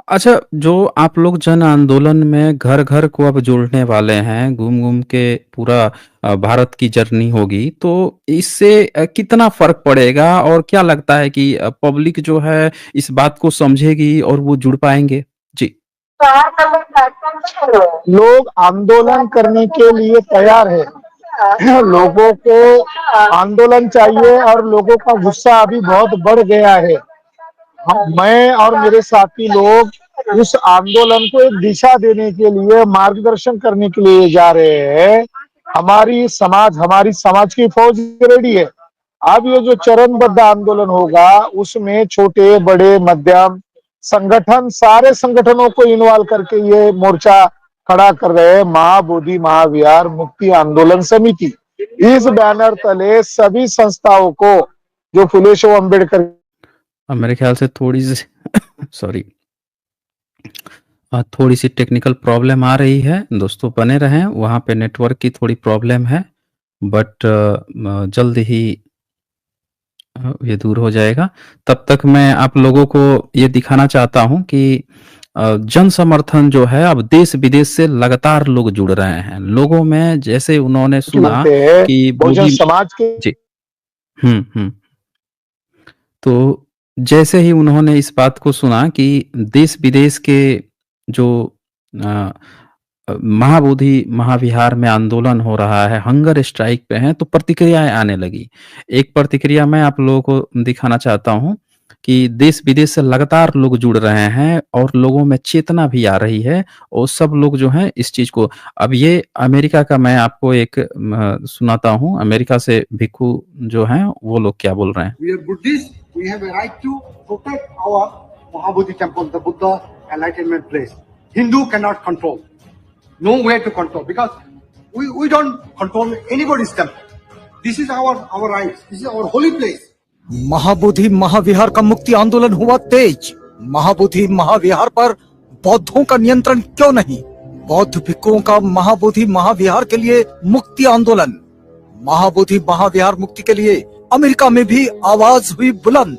A: अच्छा, जो आप लोग जन आंदोलन में घर घर को अब जोड़ने वाले हैं, घूम घूम के पूरा भारत की जर्नी होगी, तो इससे कितना फर्क पड़ेगा और क्या लगता है कि पब्लिक जो है इस बात को समझेगी और वो जुड़ पाएंगे? जी।
B: लोग आंदोलन करने के लिए तैयार है। लोगों को आंदोलन चाहिए और लोगों का गुस्सा अभी बहुत बढ़ गया है। मैं और मेरे साथी लोग उस आंदोलन को एक दिशा देने के लिए, मार्गदर्शन करने के लिए जा रहे हैं। हमारी समाज की फौज रेडी है। अब ये जो चरणबद्ध आंदोलन होगा उसमें छोटे बड़े मध्यम संगठन, सारे संगठनों को इन्वॉल्व करके ये मोर्चा खड़ा कर रहे हैं। महाबोधि महाविहार मुक्ति आंदोलन समिति, इस बैनर तले सभी संस्थाओं को जो फुले शो अम्बेडकर,
A: मेरे ख्याल से थोड़ी सी सॉरी, थोड़ी सी टेक्निकल प्रॉब्लम आ रही है। दोस्तों बने रहें, वहाँ पे नेटवर्क की थोड़ी प्रॉब्लम है, बट जल्द ही ये दूर हो जाएगा। तब तक मैं आप लोगों को ये दिखाना चाहता हूँ कि जन समर्थन जो है अब देश विदेश से लगातार लोग जुड़ रहे हैं। लोगों में जैसे उन्होंने सुना कि
B: बहुजन समाज के,
A: जी, तो जैसे ही उन्होंने इस बात को सुना कि देश विदेश के जो महाबोधि महाविहार में आंदोलन हो रहा है, हंगर स्ट्राइक पे हैं, तो प्रतिक्रियाएं आने लगी। एक प्रतिक्रिया मैं आप लोगों को दिखाना चाहता हूं कि देश विदेश से लगातार लोग जुड़ रहे हैं और लोगों में चेतना भी आ रही है और सब लोग जो हैं इस चीज को, अब ये अमेरिका का मैं आपको एक सुनाता हूं। अमेरिका से भिक्खू जो हैं वो लोग क्या बोल रहे हैं।
F: We are Buddhists. We have a right to protect our Mahabodhi temple, the Buddha enlightenment place. Hindu cannot control. No way to control because we don't control anybody's temple. This is our rights. This is our holy place.
G: Mahabodhi महाविहार का मुक्ति आंदोलन हुआ तेज। महाबोधि महाविहार पर बौद्धों का नियंत्रण क्यों नहीं? बौद्ध भिक्षुओं का महाबोधि महाविहार के लिए मुक्ति आंदोलन। महाबोधि महाविहार मुक्ति के लिए अमेरिका में भी आवाज हुई बुलंद।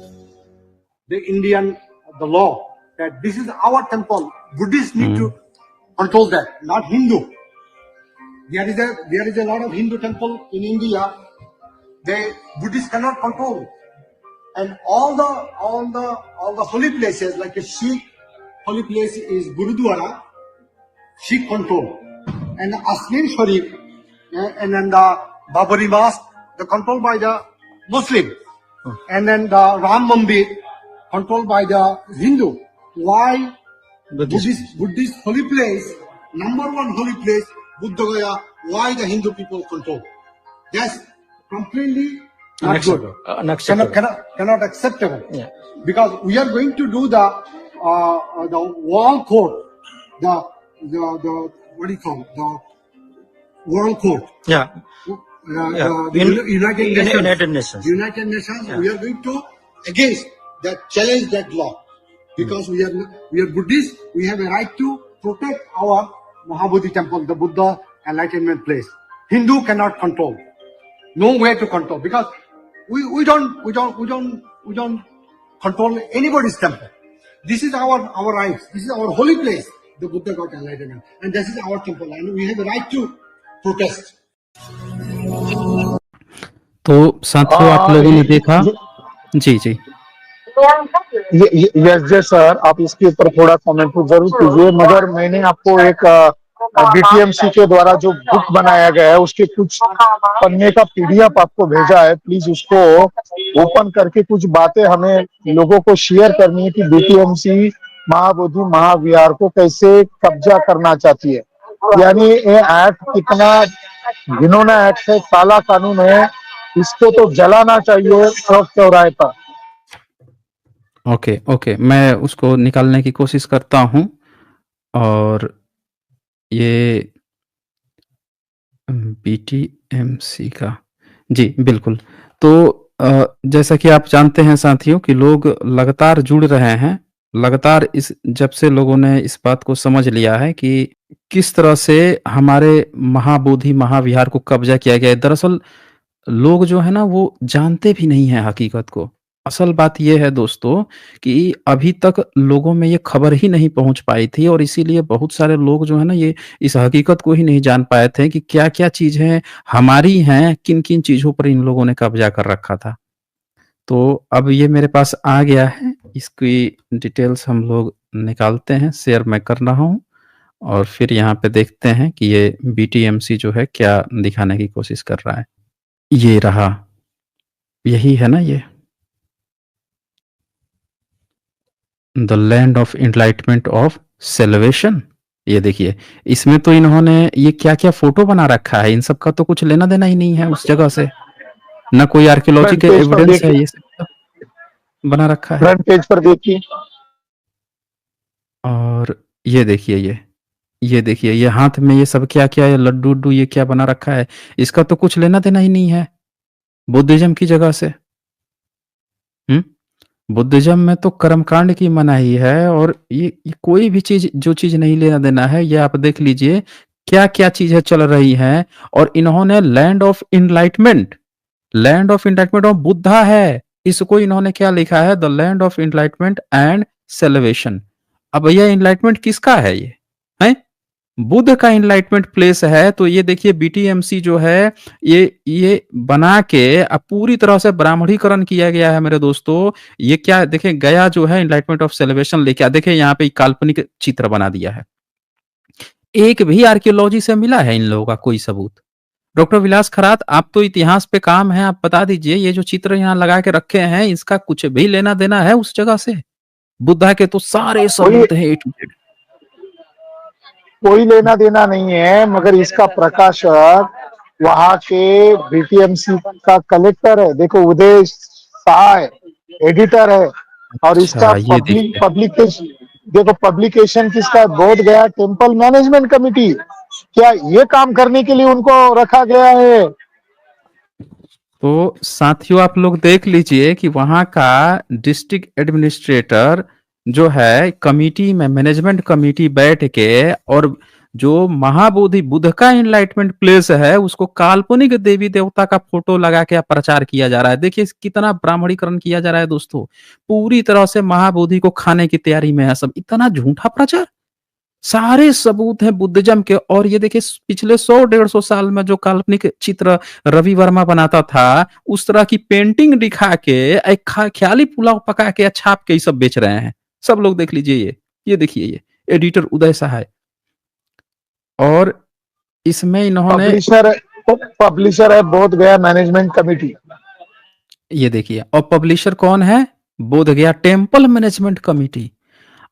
F: The law that this is our temple. Buddhists need to control that, not Hindu. There is a lot of Hindu temple in India. Buddhists cannot control. And all the holy places, like a Sikh holy place is Gurudwara, Sikh control. And Asmin Sharif and then the Babari Mosque, they're controlled by the Muslim. And then the Ram Mandir, controlled by the Hindu. Why Buddhist holy place, number one holy place, Buddha Gaya, why the Hindu people control? That's completely not good. Cannot acceptable. Yeah. Because we are going to do the World Court, the what do you call it? The World Court.
G: Yeah.
F: United Nations. United Nations. Yeah. We are going to against that, challenge that law, because we are Buddhists. We have a right to protect our Mahabodhi temple, the Buddha enlightenment place. Hindu cannot control. No way to control, because we don't control anybody's temple. This is our rights. This is our holy place. The Buddha got enlightenment, and this is our temple, and we have a right to protest.
A: तो साथियों आप लोगों ने देखा। जी जी
B: yes sir, आप इसके ऊपर थोड़ा कमेंट जरूर कीजिए। मगर मैंने आपको एक BTMC के द्वारा जो बुक बनाया गया है उसके कुछ पन्ने का PDF आपको भेजा है। प्लीज उसको ओपन करके कुछ बातें हमें लोगों को शेयर करनी है कि BTMC महाबोधि महाविहार को कैसे कब्जा करना चाहती है। यानी ये एक्ट कितना घिनौना एक्ट है, काला कानून है, इसको तो जलाना चाहिए चौक चौराहे पर।
A: ओके, ओके, मैं उसको निकालने की कोशिश करता हूँ। और ये बीटीएमसी का, जी, बिल्कुल। तो जैसा कि आप जानते हैं साथियों कि लोग लगातार जुड़ रहे हैं, लगातार इस जब से लोगों ने इस बात को समझ लिया है कि किस तरह से हमारे महाबोधि महाविहार को कब्ज़ा किया गया है। दरअसल लोग जो है ना वो जानते भी नहीं हैं हकीकत को। असल बात ये है दोस्तों कि अभी तक लोगों में ये खबर ही नहीं पहुँच पाई थी और इसीलिए बहुत सारे लोग जो है ना ये इस हकीकत को ही नहीं जान पाए थे कि क्या-क्या चीज़ें हमारी हैं, किन-किन चीज़ों पर इन लोगों ने कब्ज़ा कर रखा था। तो अब ये मेरे पास आ गया है, इसकी डिटेल्स हम लोग निकालते हैं, शेयर मैं कर रहा हूँ और फिर यहाँ पे देखते हैं कि ये बीटीएमसी जो है क्या दिखाने की कोशिश कर रहा है। ये रहा, यही है ना ये? The land of enlightenment of salvation. ये देखिए, इसमें तो इन्होंने ये क्या-क्या फ़ोटो बना रखा है, इन सब का तो कुछ लेना-देना ही नहीं है उस जगह से। ना कोई आर्कियोलॉजी
B: फ्रंट
A: के
B: पेज पर
A: एविडेंस है,
B: देखिए,
A: ये सब बना रखा है।
B: फ्रंट पेज पर देखिए।
A: और ये देखिए ये देखिए, ये हाथ में ये सब क्या-क्या है, लड्डू-वड्डू ये क्या बना रखा है, इसका तो कुछ लेना-देना ही नहीं है, बुद्धिज़्म की जगह से। हुँ? बुद्धिज़्म में तो कर्मकांड की मनाही है और ये कोई भी चीज़ जो चीज़ नहीं लेना-देना है, ये आप देख लीजिए, क्या-क्या चीज़ें चल रही हैं और इन्होंने land of enlightenment of Buddha है, इसको इन्होंने क्या लिखा है, the land of enlightenment and salvation. अब भैया एनलाइटमेंट किसका है ये? हैं? बुद्ध का एनलाइटमेंट प्लेस है, तो ये देखिए बीटीएमसी जो है ये बना के अब पूरी तरह से ब्राह्मणीकरण किया गया है मेरे दोस्तों। ये क्या देखिए, गया जो है एनलाइटमेंट ऑफ सैल्वेशन लेके देखिए यहाँ पे काल्पनिक चित्र बना दिया है। एक भी आर्कियोलॉजी से मिला है इन लोगों का कोई सबूत? डॉक्टर विलास खरात, आप तो इतिहास पे काम है, आप बता दीजिए ये जो चित्र यहाँ लगा के रखे हैं इसका कुछ भी लेना-देना है उस जगह से? बुद्धा के तो सारे
B: कोई
A: सबूत हैं ए टू जेड।
B: कोई लेना देना नहीं है, मगर इसका प्रकाशक वहां के बीटीएमसी का कलेक्टर है, देखो उदय शाह है, एडिटर है। और इसका
A: अच्छा, ये देखिए।
B: पब्लिकेशन देखो, पब्लिकेशन किसका है, बोध गया टेम्पल मैनेजमेंट कमिटी। क्या ये काम करने के लिए उनको रखा गया है?
A: तो साथियों आप लोग देख लीजिए कि वहाँ का डिस्ट्रिक्ट एडमिनिस्ट्रेटर जो है कमिटी में मैनेजमेंट कमिटी बैठ के और जो महाबोधि बुद्ध का एनलाइटमेंट प्लेस है उसको काल्पनिक देवी देवता का फोटो लगा के प्रचार किया जा रहा है। देखिए कितना ब्राह्मणीकरण किया जा रहा है दोस्तों, पूरी तरह से महाबोधि को खाने की तैयारी में है सब। इतना झूठा प्रचार, सारे सबूत हैं बुद्धिज्म के। और ये देखिए पिछले 100-150 साल में जो काल्पनिक चित्र रवि वर्मा बनाता था, उस तरह की पेंटिंग दिखा के एक ख्याली पुलाव पका के छाप के ये सब बेच रहे हैं। सब लोग देख लीजिए ये देखिए ये एडिटर उदय सहाय। और इसमें इन्होंने
B: पब्लिशर है बोध गया मैनेजमेंट कमिटी।
A: ये देखिए, और पब्लिशर कौन है? बोध गया टेम्पल मैनेजमेंट कमिटी।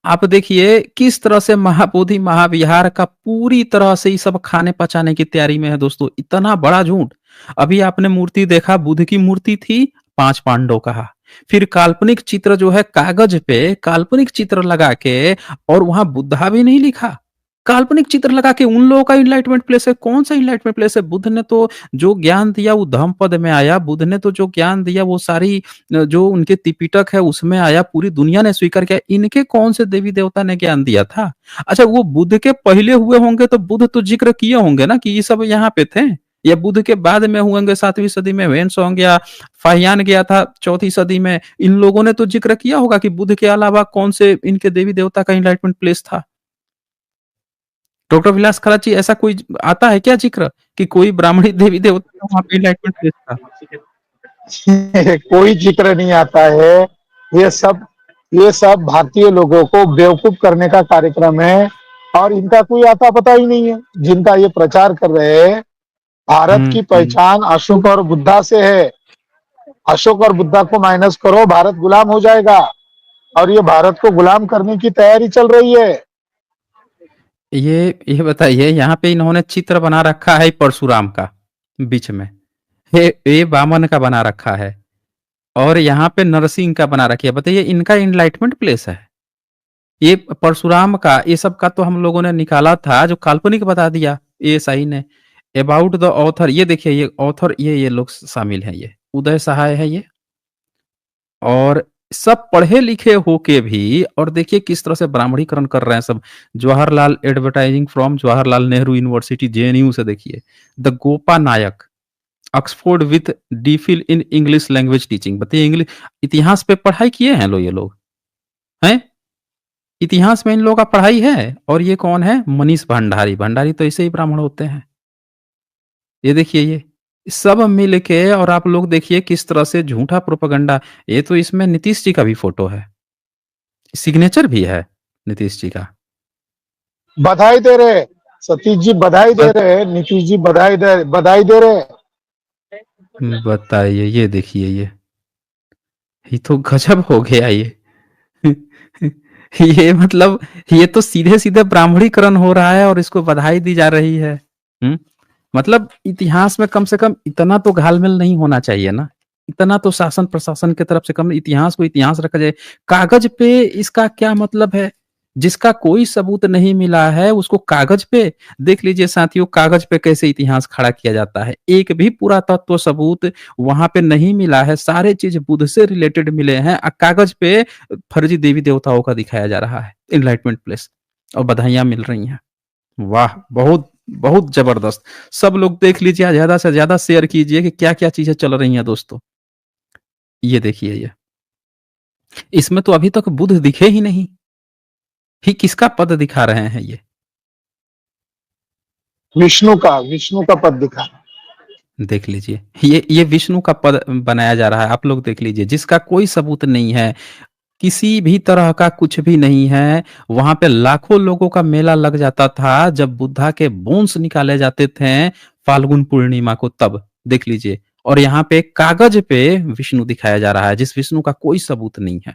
A: आप देखिए किस तरह से महाबोधि महाविहार का पूरी तरह से ये सब खाने पचाने की तैयारी में है दोस्तों। इतना बड़ा झूठ। अभी आपने मूर्ति देखा, बुद्ध की मूर्ति थी, 5 पांडव कहा। फिर काल्पनिक चित्र जो है कागज पे काल्पनिक चित्र लगा के और वहां बुद्धा भी नहीं लिखा, काल्पनिक चित्र लगा के उन लोगों का इनलाइटमेंट प्लेस है। कौन सा इनलाइटमेंट प्लेस है? बुद्ध ने तो जो ज्ञान दिया वो धम्म पद में आया, बुद्ध ने तो जो ज्ञान दिया वो सारी जो उनके त्रिपिटक है उसमें आया, पूरी दुनिया ने स्वीकार किया। इनके कौन से देवी देवता ने ज्ञान दिया था? अच्छा, वो बुद्ध के पहले हुए होंगे तो बुद्ध तो जिक्र किए होंगे ना कि ये सब यहाँ पे थे, या बुद्ध के बाद में हुए होंगे, 7वीं सदी में वेन्स होंगे या फाहियान गया था 4थी सदी में। इन लोगों ने तो जिक्र किया होगा कि बुद्ध के अलावा कौन से इनके देवी देवता का इनलाइटमेंट प्लेस था। डॉक्टर विलास खराची, ऐसा कोई आता है क्या जिक्र कि कोई ब्राह्मणी देवी देवता का वहां पे इनलाइटमेंट प्लेस था?
B: कोई जिक्र नहीं आता है। ये सब भारतीय लोगों को बेवकूफ करने का कार्यक्रम है और इनका कोई आता पता ही नहीं है। जिनका ये प्रचार कर रहे हैं, भारत की पहचान अशोक और बुद्धा से है। अशोक और बुद्धा को माइनस करो, भारत गुलाम हो जाएगा। और ये भारत को गुलाम करने की तैयारी चल रही है।
A: ये बताइए, यहाँ पे इन्होंने चित्र बना रखा है परशुराम का बीच में, ये वामन का बना रखा है, और यहाँ पे नरसिंह का बना रखी है। बताइए, इनका इनलाइटमेंट प्लेस है? ये परशुराम का, ये सब का तो हम लोगों ने निकाला था, जो काल्पनिक बता दिया ये सही ने। अबाउट द ऑथर, ये देखिए, ये ऑथर, ये लोग शामिल हैं, ये उदय सहाय है ये, और सब पढ़े लिखे होके भी, और देखिए किस तरह से ब्राह्मणीकरण कर रहे हैं सब। Jawaharlal advertising from Jawaharlal Nehru university JNU से देखिए, the Gopa Nayak, Oxford with DPhil in English language teaching. बताइए, इंग्लिश इतिहास पे पढ़ाई किए हैं ये लोग हैं, इतिहास में इन लोगों का पढ़ाई है। और ये कौन है? मनीष भंडारी। भंडारी तो ऐसे ही ब्राह्मण होते हैं। ये देखिए, ये सब मिल के, और आप लोग देखिए किस तरह से झूठा प्रोपेगेंडा। ये तो इसमें नीतीश जी का भी फोटो है, सिग्नेचर भी है नीतीश जी का।
B: बधाई दे रहे सतीश जी, बधाई दे रहे, नीतीश जी बधाई दे रहे।
A: बताइए, ये देखिए, ये तो गजब हो गया ये। ये मतलब, ये तो सीधे सीधे ब्राह्मणीकरण हो रहा है और इसको बधाई दी जा रही है। मतलब इतिहास में कम से कम इतना तो घालमेल नहीं होना चाहिए ना, इतना तो शासन प्रशासन की तरफ से कम, इतिहास को इतिहास रखा जाए। कागज पे इसका क्या मतलब है? जिसका कोई सबूत नहीं मिला है उसको कागज पे, देख लीजिए साथियों, कागज पे कैसे इतिहास खड़ा किया जाता है। एक भी पुरातत्व सबूत वहां पे नहीं मिला है, सारे चीज बुद्ध से रिलेटेड मिले हैं, कागज पे फर्जी देवी देवताओं का दिखाया जा रहा है एनलाइटमेंट प्लेस, और बधाइयां मिल रही हैं। वाह, बहुत बहुत जबरदस्त। सब लोग देख लीजिए, ज्यादा से ज्यादा शेयर कीजिए कि क्या क्या चीजें चल रही हैं दोस्तों। ये देखिए, ये इसमें तो अभी तक बुद्ध दिखे ही नहीं, ही किसका पद दिखा रहे हैं ये?
B: विष्णु का पद दिखा।
A: देख लीजिए, ये विष्णु का पद बनाया जा रहा है। आप लोग देख लीजिए, जिसका कोई सबूत नहीं है, किसी भी तरह का कुछ भी नहीं है। वहां पे लाखों लोगों का मेला लग जाता था जब बुद्धा के बोन्स निकाले जाते थे फाल्गुन पूर्णिमा को, तब देख लीजिए। और यहाँ पे कागज पे विष्णु दिखाया जा रहा है, जिस विष्णु का कोई सबूत नहीं है।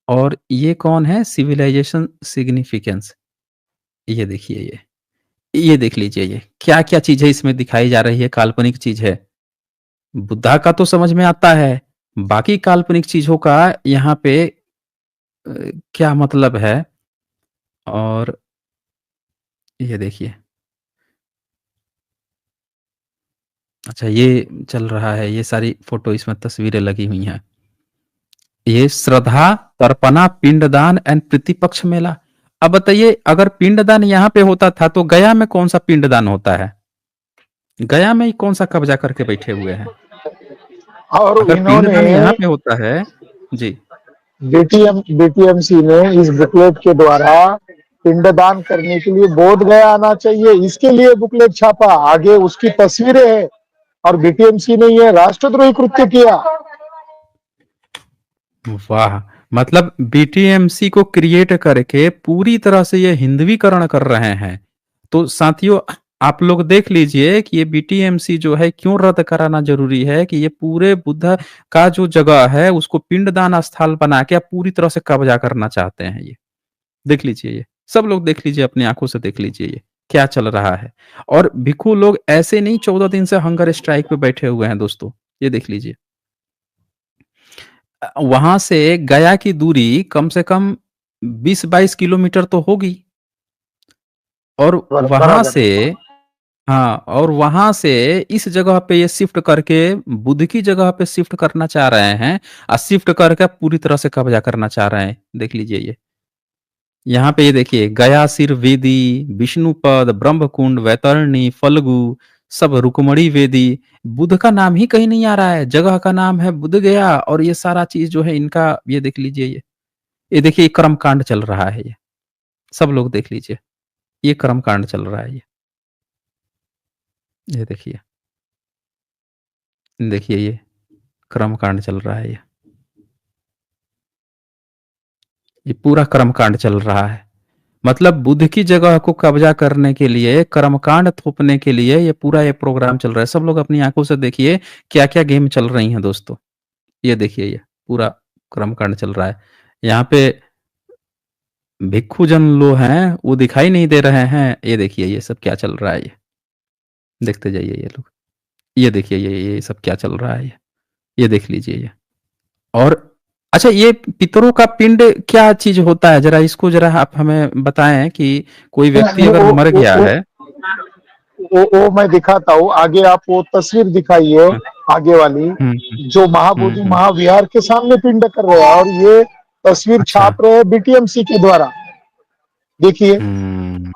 A: और ये कौन है? Civilization significance. ये देखिए, ये देख लीजिए, ये क्या क्या चीज है इसमें दिखाई जा रही है, काल्पनिक चीज है। बुद्धा का तो समझ में आता है, बाकी काल्पनिक चीजों का यहाँ पे क्या मतलब है? और ये देखिए, अच्छा ये चल रहा है, ये सारी फोटो इसमें तस्वीरें लगी हुई हैं। ये श्रद्धा, तर्पणा, पिंडदान एंड प्रतिपक्ष मेला। अब बताइए, अगर पिंडदान यहाँ पे होता था तो गया में कौन सा पिंडदान होता है? गया में ही कौन सा कब्जा करके बैठे हुए हैं?
B: और
A: अगर पिंडदान यहाँ पे होता है जी,
B: बीटीएमसी ने इस बुकलेट के द्वारा पिंडदान करने के लिए बोध गया आना चाहिए, इसके लिए बुकलेट छापा, आगे उसकी तस्वीरें हैं, और बीटीएमसी ने यह राष्ट्रद्रोही कृत्य किया।
A: वाह, मतलब बीटीएमसी को क्रिएट करके पूरी तरह से ये हिंदवीकरण कर रहे हैं। तो साथियों, आप लोग देख लीजिए कि ये बीटीएमसी जो है क्यों रद्द कराना जरूरी है, कि ये पूरे बुद्ध का जो जगह है उसको पिंडदान स्थल बना के पूरी तरह से कब्जा करना चाहते हैं। ये देख लीजिए, ये सब लोग देख लीजिए, अपनी आंखों से देख लीजिए ये क्या चल रहा है। और भिक्खू लोग ऐसे नहीं 14 दिन से हंगर स्ट्राइक पे बैठे हुए हैं दोस्तों, ये देख लीजिए। वहां से गया की दूरी कम से कम 20-22 किलोमीटर तो होगी, और वहां से, हाँ, और वहां से इस जगह पे ये शिफ्ट करके बुद्ध की जगह पे शिफ्ट करना चाह रहे हैं, और शिफ्ट करके पूरी तरह से कब्जा करना चाह रहे हैं। देख लीजिए, ये यहाँ पे ये देखिए, गया सिर वेदी, विष्णुपद, ब्रह्मकुंड, वैतरणी, फल्गु, सब रुकमणी वेदी। बुद्ध का नाम ही कहीं नहीं आ रहा है, जगह का नाम है बुद्ध गया, और ये सारा चीज जो है इनका, ये देख लीजिए, ये देखिए, कर्म कांड चल रहा है। ये सब लोग देख लीजिए, ये कर्म कांड चल रहा है। ये देखिए, देखिए, ये कर्म कांड चल रहा है। ये पूरा कर्म कांड चल रहा है। मतलब बुद्ध की जगह को कब्जा करने के लिए, कर्मकांड थोपने के लिए ये पूरा ये प्रोग्राम चल रहा है। सब लोग अपनी आंखों से देखिए क्या क्या गेम चल रही हैं दोस्तों। ये देखिए, ये पूरा कर्मकांड चल रहा है। यहाँ पे भिक्षु जन लो हैं, वो दिखाई नहीं दे रहे हैं। ये देखिए ये सब क्या चल रहा है ये। देखते जाइए ये लोग। ये देखिए ये सब क्या चल रहा है ये। ये देख लीजिए ये। और अच्छा ये पितरों का पिंड क्या चीज़ होता है? ज़रा इसको ज़रा आप हमें बताएँ कि कोई व्यक्ति अगर मर गया है।
B: वो मैं दिखाता हूँ, आगे आप वो तस्वीर दिखाइए,
A: हुँ,
B: आगे वाली,
A: हुँ,
B: जो महाबोधि
A: हुँ।
B: महाविहार के सामने पिंड कर रहे हैं, और ये तस्वीर
A: अच्छा।
B: छाप रहे हैं बीटीएमसी के द्वारा। देखिए
A: हुँ।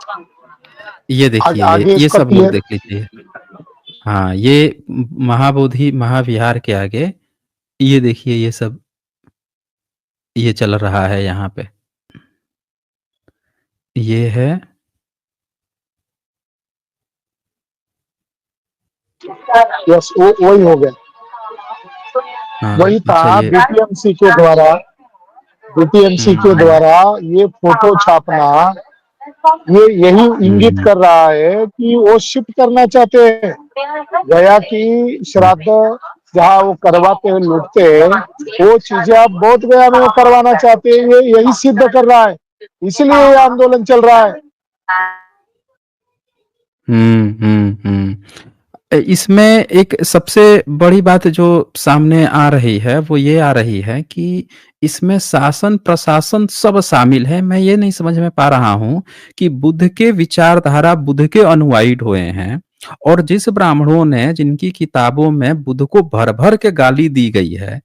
A: ये देखिए
B: आगे
A: ये
B: इसका
A: सब लोग
B: क्लियर।
A: देख लीजिए। हाँ, ये महाबोधि महाविहार के आगे ये देखिए ये सब ये चल रहा है यहाँ पे। ये है
B: यस, वो वही हो गया,
A: हाँ,
B: वही
A: अच्छा
B: था
A: ये
B: बीटीएमसी के द्वारा। बीटीएमसी के
A: हुँ,
B: द्वारा ये फोटो छापना, ये यही इंगित
A: हुँ,
B: कर रहा है कि वो शिफ्ट करना चाहते हैं। गया की
A: हुँ।
B: श्राद्ध जहाँ वो करवाते हैं, लूटते हैं, वो चीजें आप बोध गया में वो करवाना चाहते हैं। ये यही सिद्ध कर रहा है, इसलिए ये आंदोलन चल रहा है।
A: इसमें एक सबसे बड़ी बात जो सामने आ रही है, वो ये आ रही है कि इसमें शासन, प्रशासन सब शामिल है। मैं ये नहीं समझ में पा रहा हूँ कि बुद्ध के विचारधारा, बुद्ध के अनुयायी हुए हैं और जिस ब्राह्मणों ने जिनकी किताबों में बुद्ध को भर-भर के गाली दी गई है,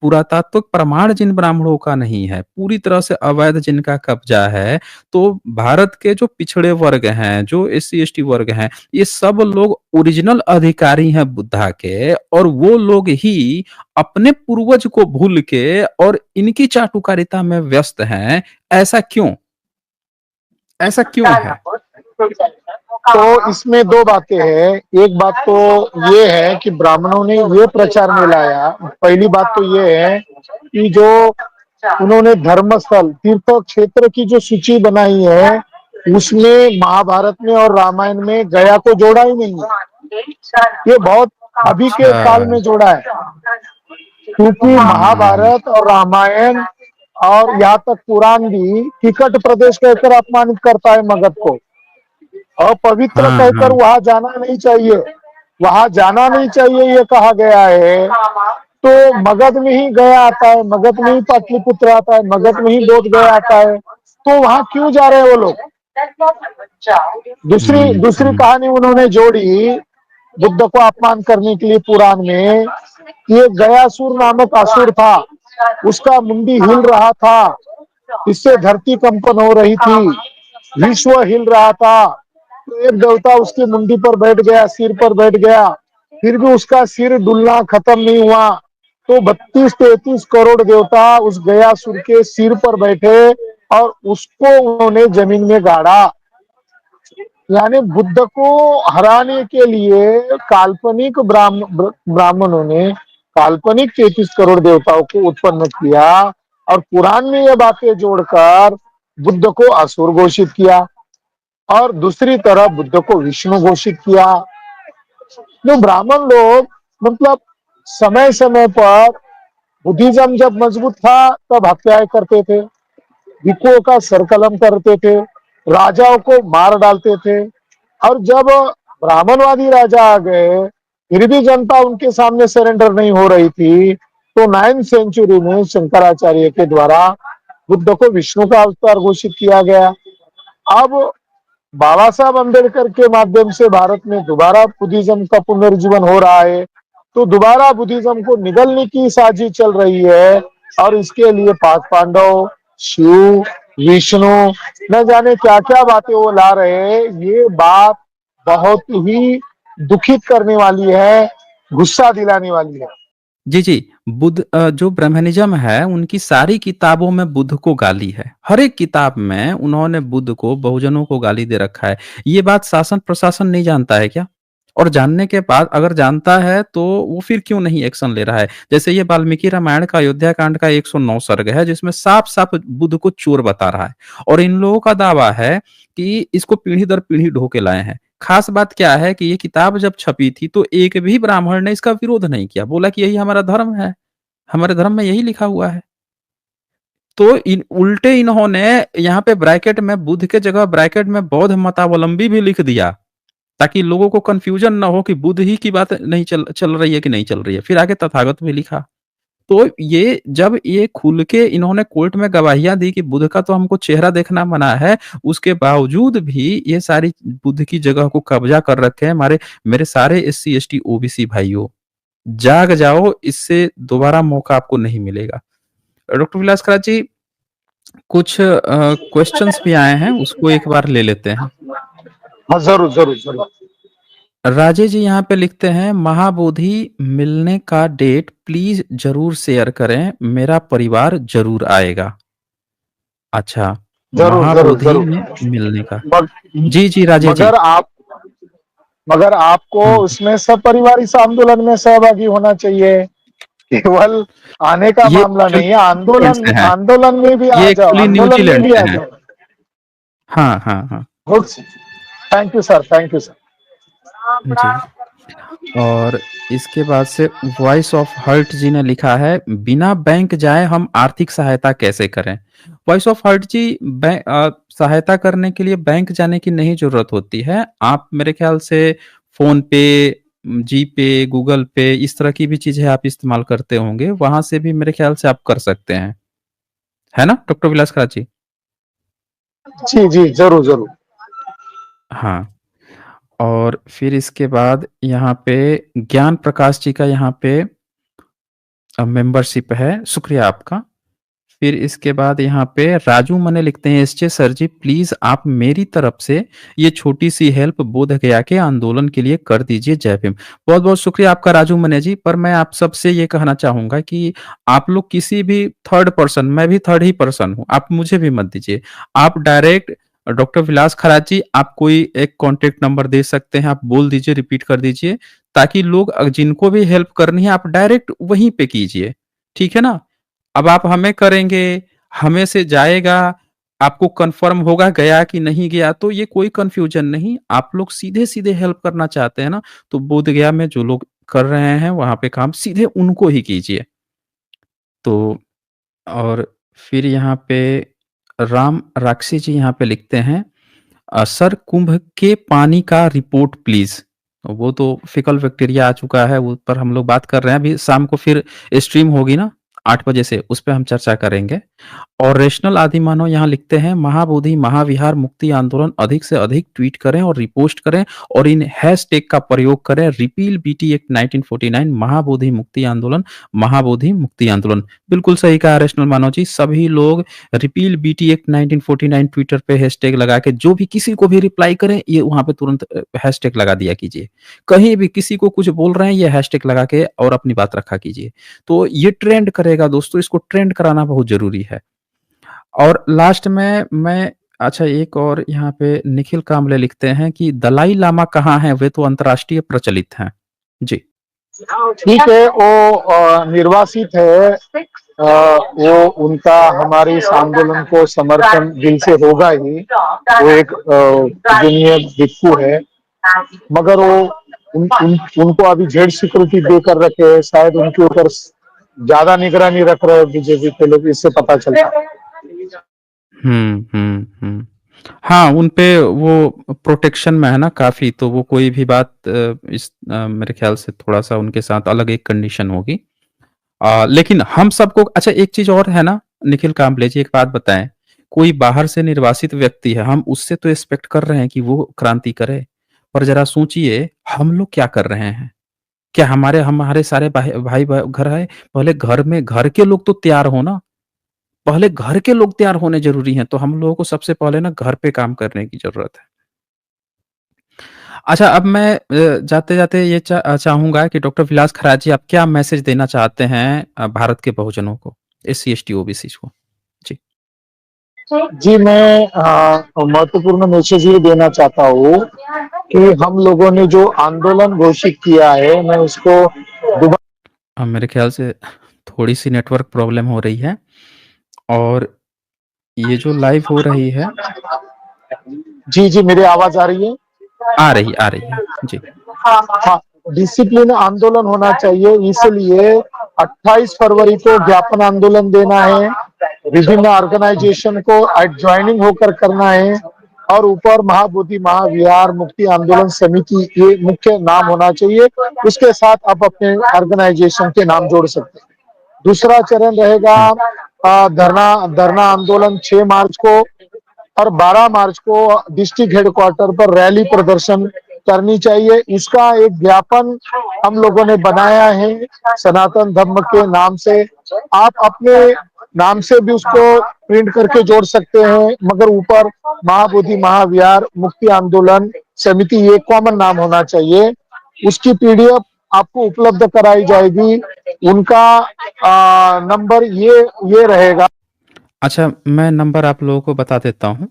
A: पुरातात्विक प्रमाण जिन ब्राह्मणों का नहीं है, पूरी तरह से अवैध जिनका कब्जा है, तो भारत के जो पिछड़े वर्ग हैं, जो एससी एसटी वर्ग हैं, ये सब लोग ओरिजिनल अधिकारी हैं बुद्धा के और वो लोग ही अपने पूर्वज को भूल के और इनकी चाटुकारिता में व्यस्त हैं। ऐसा क्यों? ऐसा क्यों है?
B: तो इसमें दो बातें हैं। एक बात तो ये है कि ब्राह्मणों ने ये प्रचार में लाया, पहली बात तो ये है कि जो उन्होंने धर्मस्थल तीर्थ क्षेत्र की जो सूची बनाई है, उसमें महाभारत में और रामायण में गया को जोड़ा ही नहीं है। ये बहुत अभी के काल
A: अच्छा।
B: में जोड़ा है, क्योंकि
A: हुँ,
B: महाभारत और रामायण और यहाँ तक पुराण भी टिकट प्रदेश कहकर अपमानित करता है मगध को। अपवित्र
A: हाँ,
B: कहकर
A: हाँ।
B: वहां जाना नहीं चाहिए, वहां जाना नहीं चाहिए ये कहा गया है। तो मगध में ही गया आता है, मगध में ही पाटलिपुत्र आता है, मगध में ही बोध गया आता है, तो वहां क्यों जा रहे हैं वो लोग? दूसरी
A: हुँ,
B: दूसरी
A: हुँ।
B: कहानी उन्होंने जोड़ी बुद्ध को अपमान करने के लिए पुराण में। ये गयासुर नामक असुर था, उसका मुंडी हिल रहा था, इससे धरती कंपन हो रही थी, विश्व हिल रहा था। तो एक देवता उसकी मुंडी पर बैठ गया, सिर पर बैठ गया, फिर भी उसका सिर डुलना खत्म नहीं हुआ। तो 32-33 करोड़ देवता उस गयासुर के सिर पर बैठे और उसको उन्होंने जमीन में गाड़ा। यानी बुद्ध को हराने के लिए काल्पनिक ब्राह्मणों ने काल्पनिक 33 करोड़ देवताओं को उत्पन्न किया और पुराण में ये बातें जोड़कर बुद्ध को असुर घोषित किया और दूसरी तरफ बुद्ध को विष्णु घोषित किया। जो ब्राह्मण लोग मतलब समय समय पर बुद्धिज्म जब मजबूत था तब हत्याएं करते थे, भिक्षुओं का सरकलम करते थे, राजाओं को मार डालते थे। और जब ब्राह्मणवादी राजा आ गए, फिर भी जनता उनके सामने सरेंडर नहीं हो रही थी, तो 9th सेंचुरी में शंकराचार्य के द्वारा बुद्ध को विष्णु का अवतार घोषित किया गया। अब बाबा साहब अम्बेडकर के माध्यम से भारत में दोबारा बुद्धिज्म का पुनर्जीवन हो रहा है, तो दोबारा बुद्धिज्म को निगलने की साजिश चल रही है। और इसके लिए पांच पांडव, शिव, विष्णु, न जाने क्या क्या बातें वो ला रहे हैं। ये बात बहुत ही दुखित करने वाली है, गुस्सा दिलाने वाली है।
A: जी, जी। जो ब्रह्मनिज़्म है, उनकी सारी किताबों में बुद्ध को गाली है। हर एक किताब में उन्होंने बुद्ध को, बहुजनों को गाली दे रखा है। ये बात शासन प्रशासन नहीं जानता है क्या? और जानने के बाद अगर जानता है तो वो फिर क्यों नहीं एक्शन ले रहा है? जैसे ये वाल्मीकि रामायण का अयोध्या कांड का 109 सर्ग है जिसमें साफ-साफ बुद्ध को चोर बता रहा है और इन लोगों का दावा है कि इसको पीढ़ी दर पीढ़ी ढो के लाए हैं। खास बात क्या है कि ये किताब जब छपी थी तो एक भी ब्राह्मण ने इसका विरोध नहीं किया, बोला कि यही हमारा धर्म है, हमारे धर्म में यही लिखा हुआ है। तो इन उल्टे इन्होंने यहाँ पे ब्रैकेट में बुद्ध के जगह ब्रैकेट में बौद्ध मतावलंबी भी लिख दिया, ताकि लोगों को कंफ्यूजन ना हो कि बुद्ध ही की बात नहीं चल रही है कि नहीं चल रही है। फिर आगे तथागत भी लिखा। तो ये जब ये खुल के इन्होंने कोर्ट में गवाहियाँ दी कि बुद्ध का तो हमको चेहरा देखना मना है, उसके बावजूद भी ये सारी बुद्ध की जगह को कब्जा कर रखे हैं मेरे सारे एससी, एसटी, ओबीसी भाइयों। जाग जाओ, इससे दोबारा मौका आपको नहीं मिलेगा। डॉक्टर विलास खरात जी, कुछ क्वेश्चंस भी आए हैं, उसको एक बार ले लेते हैं।
B: हाँ, जरूर जरूर जरूर।
A: राजेश जी यहाँ पे लिखते हैं, महाबोधि मिलने का डेट प्लीज जरूर शेयर करें, मेरा परिवार जरूर आएगा। अच्छा,
B: जरूर जरूर
A: महाबोधि
B: जरूर।
A: में मिलने का।
B: मग-
A: जी जी राजेश जी।
B: मगर आपको
A: हम्म,
B: उसमें सपरिवार इस आंदोलन में सहभागी होना चाहिए। केवल आने का
A: ये
B: मामला नहीं है,
A: न्यूजीलैंड से है,
B: आंदोलन में भी
A: ये
B: आ जाओ,
A: एक्चुअली
B: आंदोलन में
A: न्यूजीलैंड
B: भी
A: से
B: आ
A: है।
B: जाओ।
A: हाँ हाँ हाँ
B: good, thank you sir, thank you sir.
A: जी। और इसके बाद से वॉइस ऑफ हर्ट जी ने लिखा है, बिना बैंक जाए हम आर्थिक सहायता कैसे करें। वॉइस ऑफ हर्ट जी, सहायता करने के लिए बैंक जाने की नहीं जरूरत होती है। आप मेरे ख्याल से फोन पे, जी पे, गूगल पे, इस तरह की भी चीजें आप इस्तेमाल करते होंगे, वहां से भी मेरे ख्याल से आप कर सकते हैं, है ना डॉक्टर विलास खरात जी?
B: जी जी, जरूर जरूर।
A: हाँ। और फिर इसके बाद यहाँ पे ज्ञान प्रकाश जी का यहाँ पे मेंबरशिप है, शुक्रिया आपका। फिर इसके बाद यहाँ पे राजू मने लिखते हैं, एसजे सर जी प्लीज आप मेरी तरफ से ये छोटी सी हेल्प बोध गया के आंदोलन के लिए कर दीजिए, जय भीम। बहुत बहुत शुक्रिया आपका राजू मने जी। पर मैं आप सबसे ये कहना चाहूंगा कि आप लोग किसी भी थर्ड पर्सन, मैं भी थर्ड ही पर्सन हूँ, आप मुझे भी मत दीजिए। आप डायरेक्ट डॉक्टर विलास खरात जी, आप कोई एक कॉन्टेक्ट नंबर दे सकते हैं, आप बोल दीजिए, रिपीट कर दीजिए, ताकि लोग जिनको भी हेल्प करनी है आप डायरेक्ट वहीं पे कीजिए, ठीक है ना? अब आप हमें करेंगे, हमें से जाएगा, आपको कंफर्म होगा गया कि नहीं गया, तो ये कोई कंफ्यूजन नहीं। आप लोग सीधे सीधे हेल्प करना चाहते हैं ना, तो बोध गया में जो लोग कर रहे हैं वहां पे काम, सीधे उनको ही कीजिए। तो और फिर यहाँ पे राम राक्षी जी यहाँ पे लिखते हैं, सर कुंभ के पानी का रिपोर्ट प्लीज। वो तो फिकल बैक्टीरिया आ चुका है, वो पर हम लोग बात कर रहे हैं। अभी शाम को फिर स्ट्रीम होगी ना 8 बजे से, उस पर हम चर्चा करेंगे। और रेशनल आदिमानव यहाँ लिखते हैं, महाबोधि महाविहार मुक्ति आंदोलन अधिक से अधिक ट्वीट करें और रिपोस्ट करें और इन हैशटैग का प्रयोग करें, रिपील बीटी एक्ट 1949, महाबोधि मुक्ति आंदोलन, महाबोधि मुक्ति आंदोलन। बिल्कुल सही कहा रेशनल मानव जी, सभी लोग रिपील बीटी एक्ट 1949 ट्विटर पे हैशटैग लगा के जो भी किसी को भी रिप्लाई करें, ये वहां पे तुरंत हैशटैग लगा दिया कीजिए। कहीं भी किसी को कुछ बोल रहे हैं, ये हैशटैग लगा के और अपनी बात रखा कीजिए, तो ये ट्रेंड करेगा दोस्तों। इसको ट्रेंड कराना बहुत जरूरी है। और लास्ट में मैं, अच्छा एक और यहाँ पे निखिल कामले लिखते हैं कि दलाई लामा कहाँ हैं, वे तो अंतर्राष्ट्रीय प्रचलित हैं। जी
B: ठीक है, वो निर्वासित है, वो उनका हमारे इस आंदोलन को समर्थन दिल से होगा ही। वो एक पूजनीय भिक्षु है, मगर वो उनको अभी जेड सिक्योरिटी देकर रखे हैं, शायद उनके ऊपर ज्यादा निगरानी रख रहे हैं बीजेपी के लोग, इससे पता चलता है।
A: हाँ, उन पे वो प्रोटेक्शन में है ना काफी, तो वो कोई भी बात मेरे ख्याल से थोड़ा सा उनके साथ अलग एक कंडीशन होगी। लेकिन हम सबको, अच्छा एक चीज और है ना निखिल काम्बले जी, एक बात बताएं, कोई बाहर से निर्वासित व्यक्ति है, हम उससे तो एक्सपेक्ट कर रहे हैं कि वो क्रांति करे, पर जरा सोचिए हम लोग क्या कर रहे हैं। क्या हमारे हमारे सारे भाई घर है, पहले घर में घर के लोग तो तैयार हो ना, पहले घर के लोग तैयार होने जरूरी हैं, तो हम लोगों को सबसे पहले ना घर पे काम करने की जरूरत है। अच्छा, अब मैं जाते जाते ये चाहूंगा कि डॉक्टर विलास खरात जी, आप क्या मैसेज देना चाहते हैं भारत के बहुजनों को, एससी एसटी ओबीसी को? जी
B: जी, मैं महत्वपूर्ण मैसेज ये देना चाहता हूँ कि हम लोगों ने जो आंदोलन घोषित किया है, मैं उसको दोबारा,
A: मेरे ख्याल से थोड़ी सी नेटवर्क प्रॉब्लम हो रही है, और ये जो लाइव हो रही है,
B: जी जी, मेरी आवाज आ रही है?
A: आ रही है जी।
B: हाँ, डिसिप्लिन आंदोलन होना चाहिए, इसलिए 28 फरवरी को ज्ञापन आंदोलन देना है, विभिन्न ऑर्गेनाइजेशन को ज्वाइनिंग होकर करना है और ऊपर महाबोधि महाविहार मुक्ति आंदोलन समिति ये मुख्य नाम होना चाहिए। उसके साथ आप अपने ऑर्गेनाइजेशन के नाम जोड़ सकते हैं। दूसरा चरण रहेगा धरना आंदोलन 6 मार्च को और 12 मार्च को डिस्ट्रिक्ट हेडक्वार्टर पर रैली प्रदर्शन करनी चाहिए। इसका एक ज्ञापन हम लोगों ने बनाया है सनातन धर्म के नाम से। आप अपने नाम से भी उसको प्रिंट करके जोड़ सकते हैं, मगर ऊपर महाबोधि महाविहार मुक्ति आंदोलन समिति ये कॉमन नाम होना चाहिए। उसकी पीडीएफ आपको उपलब्ध कराई जाएगी। उनका नंबर ये रहेगा।
A: अच्छा, मैं नंबर आप लोगों को बता देता हूँ।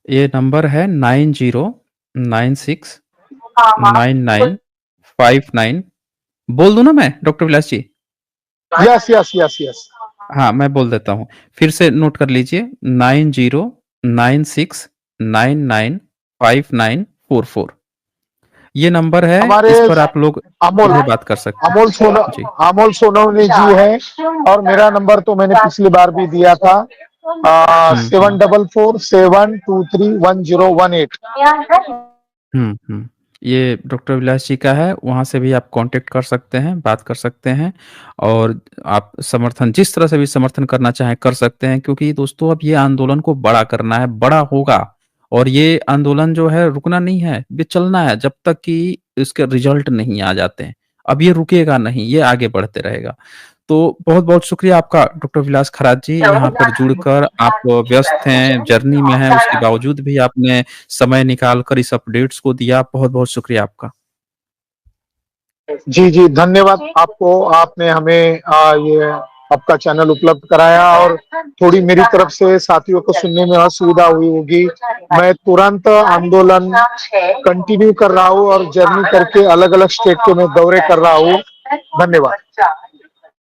A: ये नंबर है 90969959। बोल दूं ना मैं doctor Vilas ji?
B: Yes yes yes yes.
A: हाँ, मैं बोल देता हूँ, फिर से नोट कर लीजिए। 9096995944 ये नंबर है।
B: हमारे
A: इस पर आप लोग
B: अमोल
A: मुझे बात कर सकते हैं। जी।
B: अमोल सोनवने जी है और मेरा नंबर तो मैंने पिछली बार भी दिया था
A: 7447210118। ये डॉक्टर विलास जी का है, वहाँ से भी आप कांटेक्ट कर सकते हैं, बात कर सकते हैं और आप समर्थन जिस तरह से भी समर्थन करना चाहें कर सकते हैं, क्योंकि दोस्तों अब ये आंदोलन को बड़ा करना है, बड़ा होगा और ये आंदोलन जो है रुकना नहीं है, ये चलना है जब तक कि इसके रिजल्ट नहीं आ जाते हैं। अब ये रुकेगा नहीं, ये आगे बढ़ते रहेगा। तो बहुत-बहुत शुक्रिया आपका डॉक्टर विलास खरात जी, यहाँ पर जुड़कर। आप व्यस्त हैं, जर्नी में हैं, उसके बावजूद भी आपने समय निकाल कर इस अपडेट्स को दिया। बहुत-बहुत शुक्रिया आपका।
B: जी धन्यवाद आपको। आपने हमें ये आपका चैनल उपलब्ध कराया और थोड़ी मेरी तरफ से साथियों को सुनने में असुविधा हुई होगी। मैं तुरंत आंदोलन कंटिन्यू कर रहा हूँ और जर्नी करके अलग अलग स्टेट के मैं दौरे कर रहा हूँ। धन्यवाद।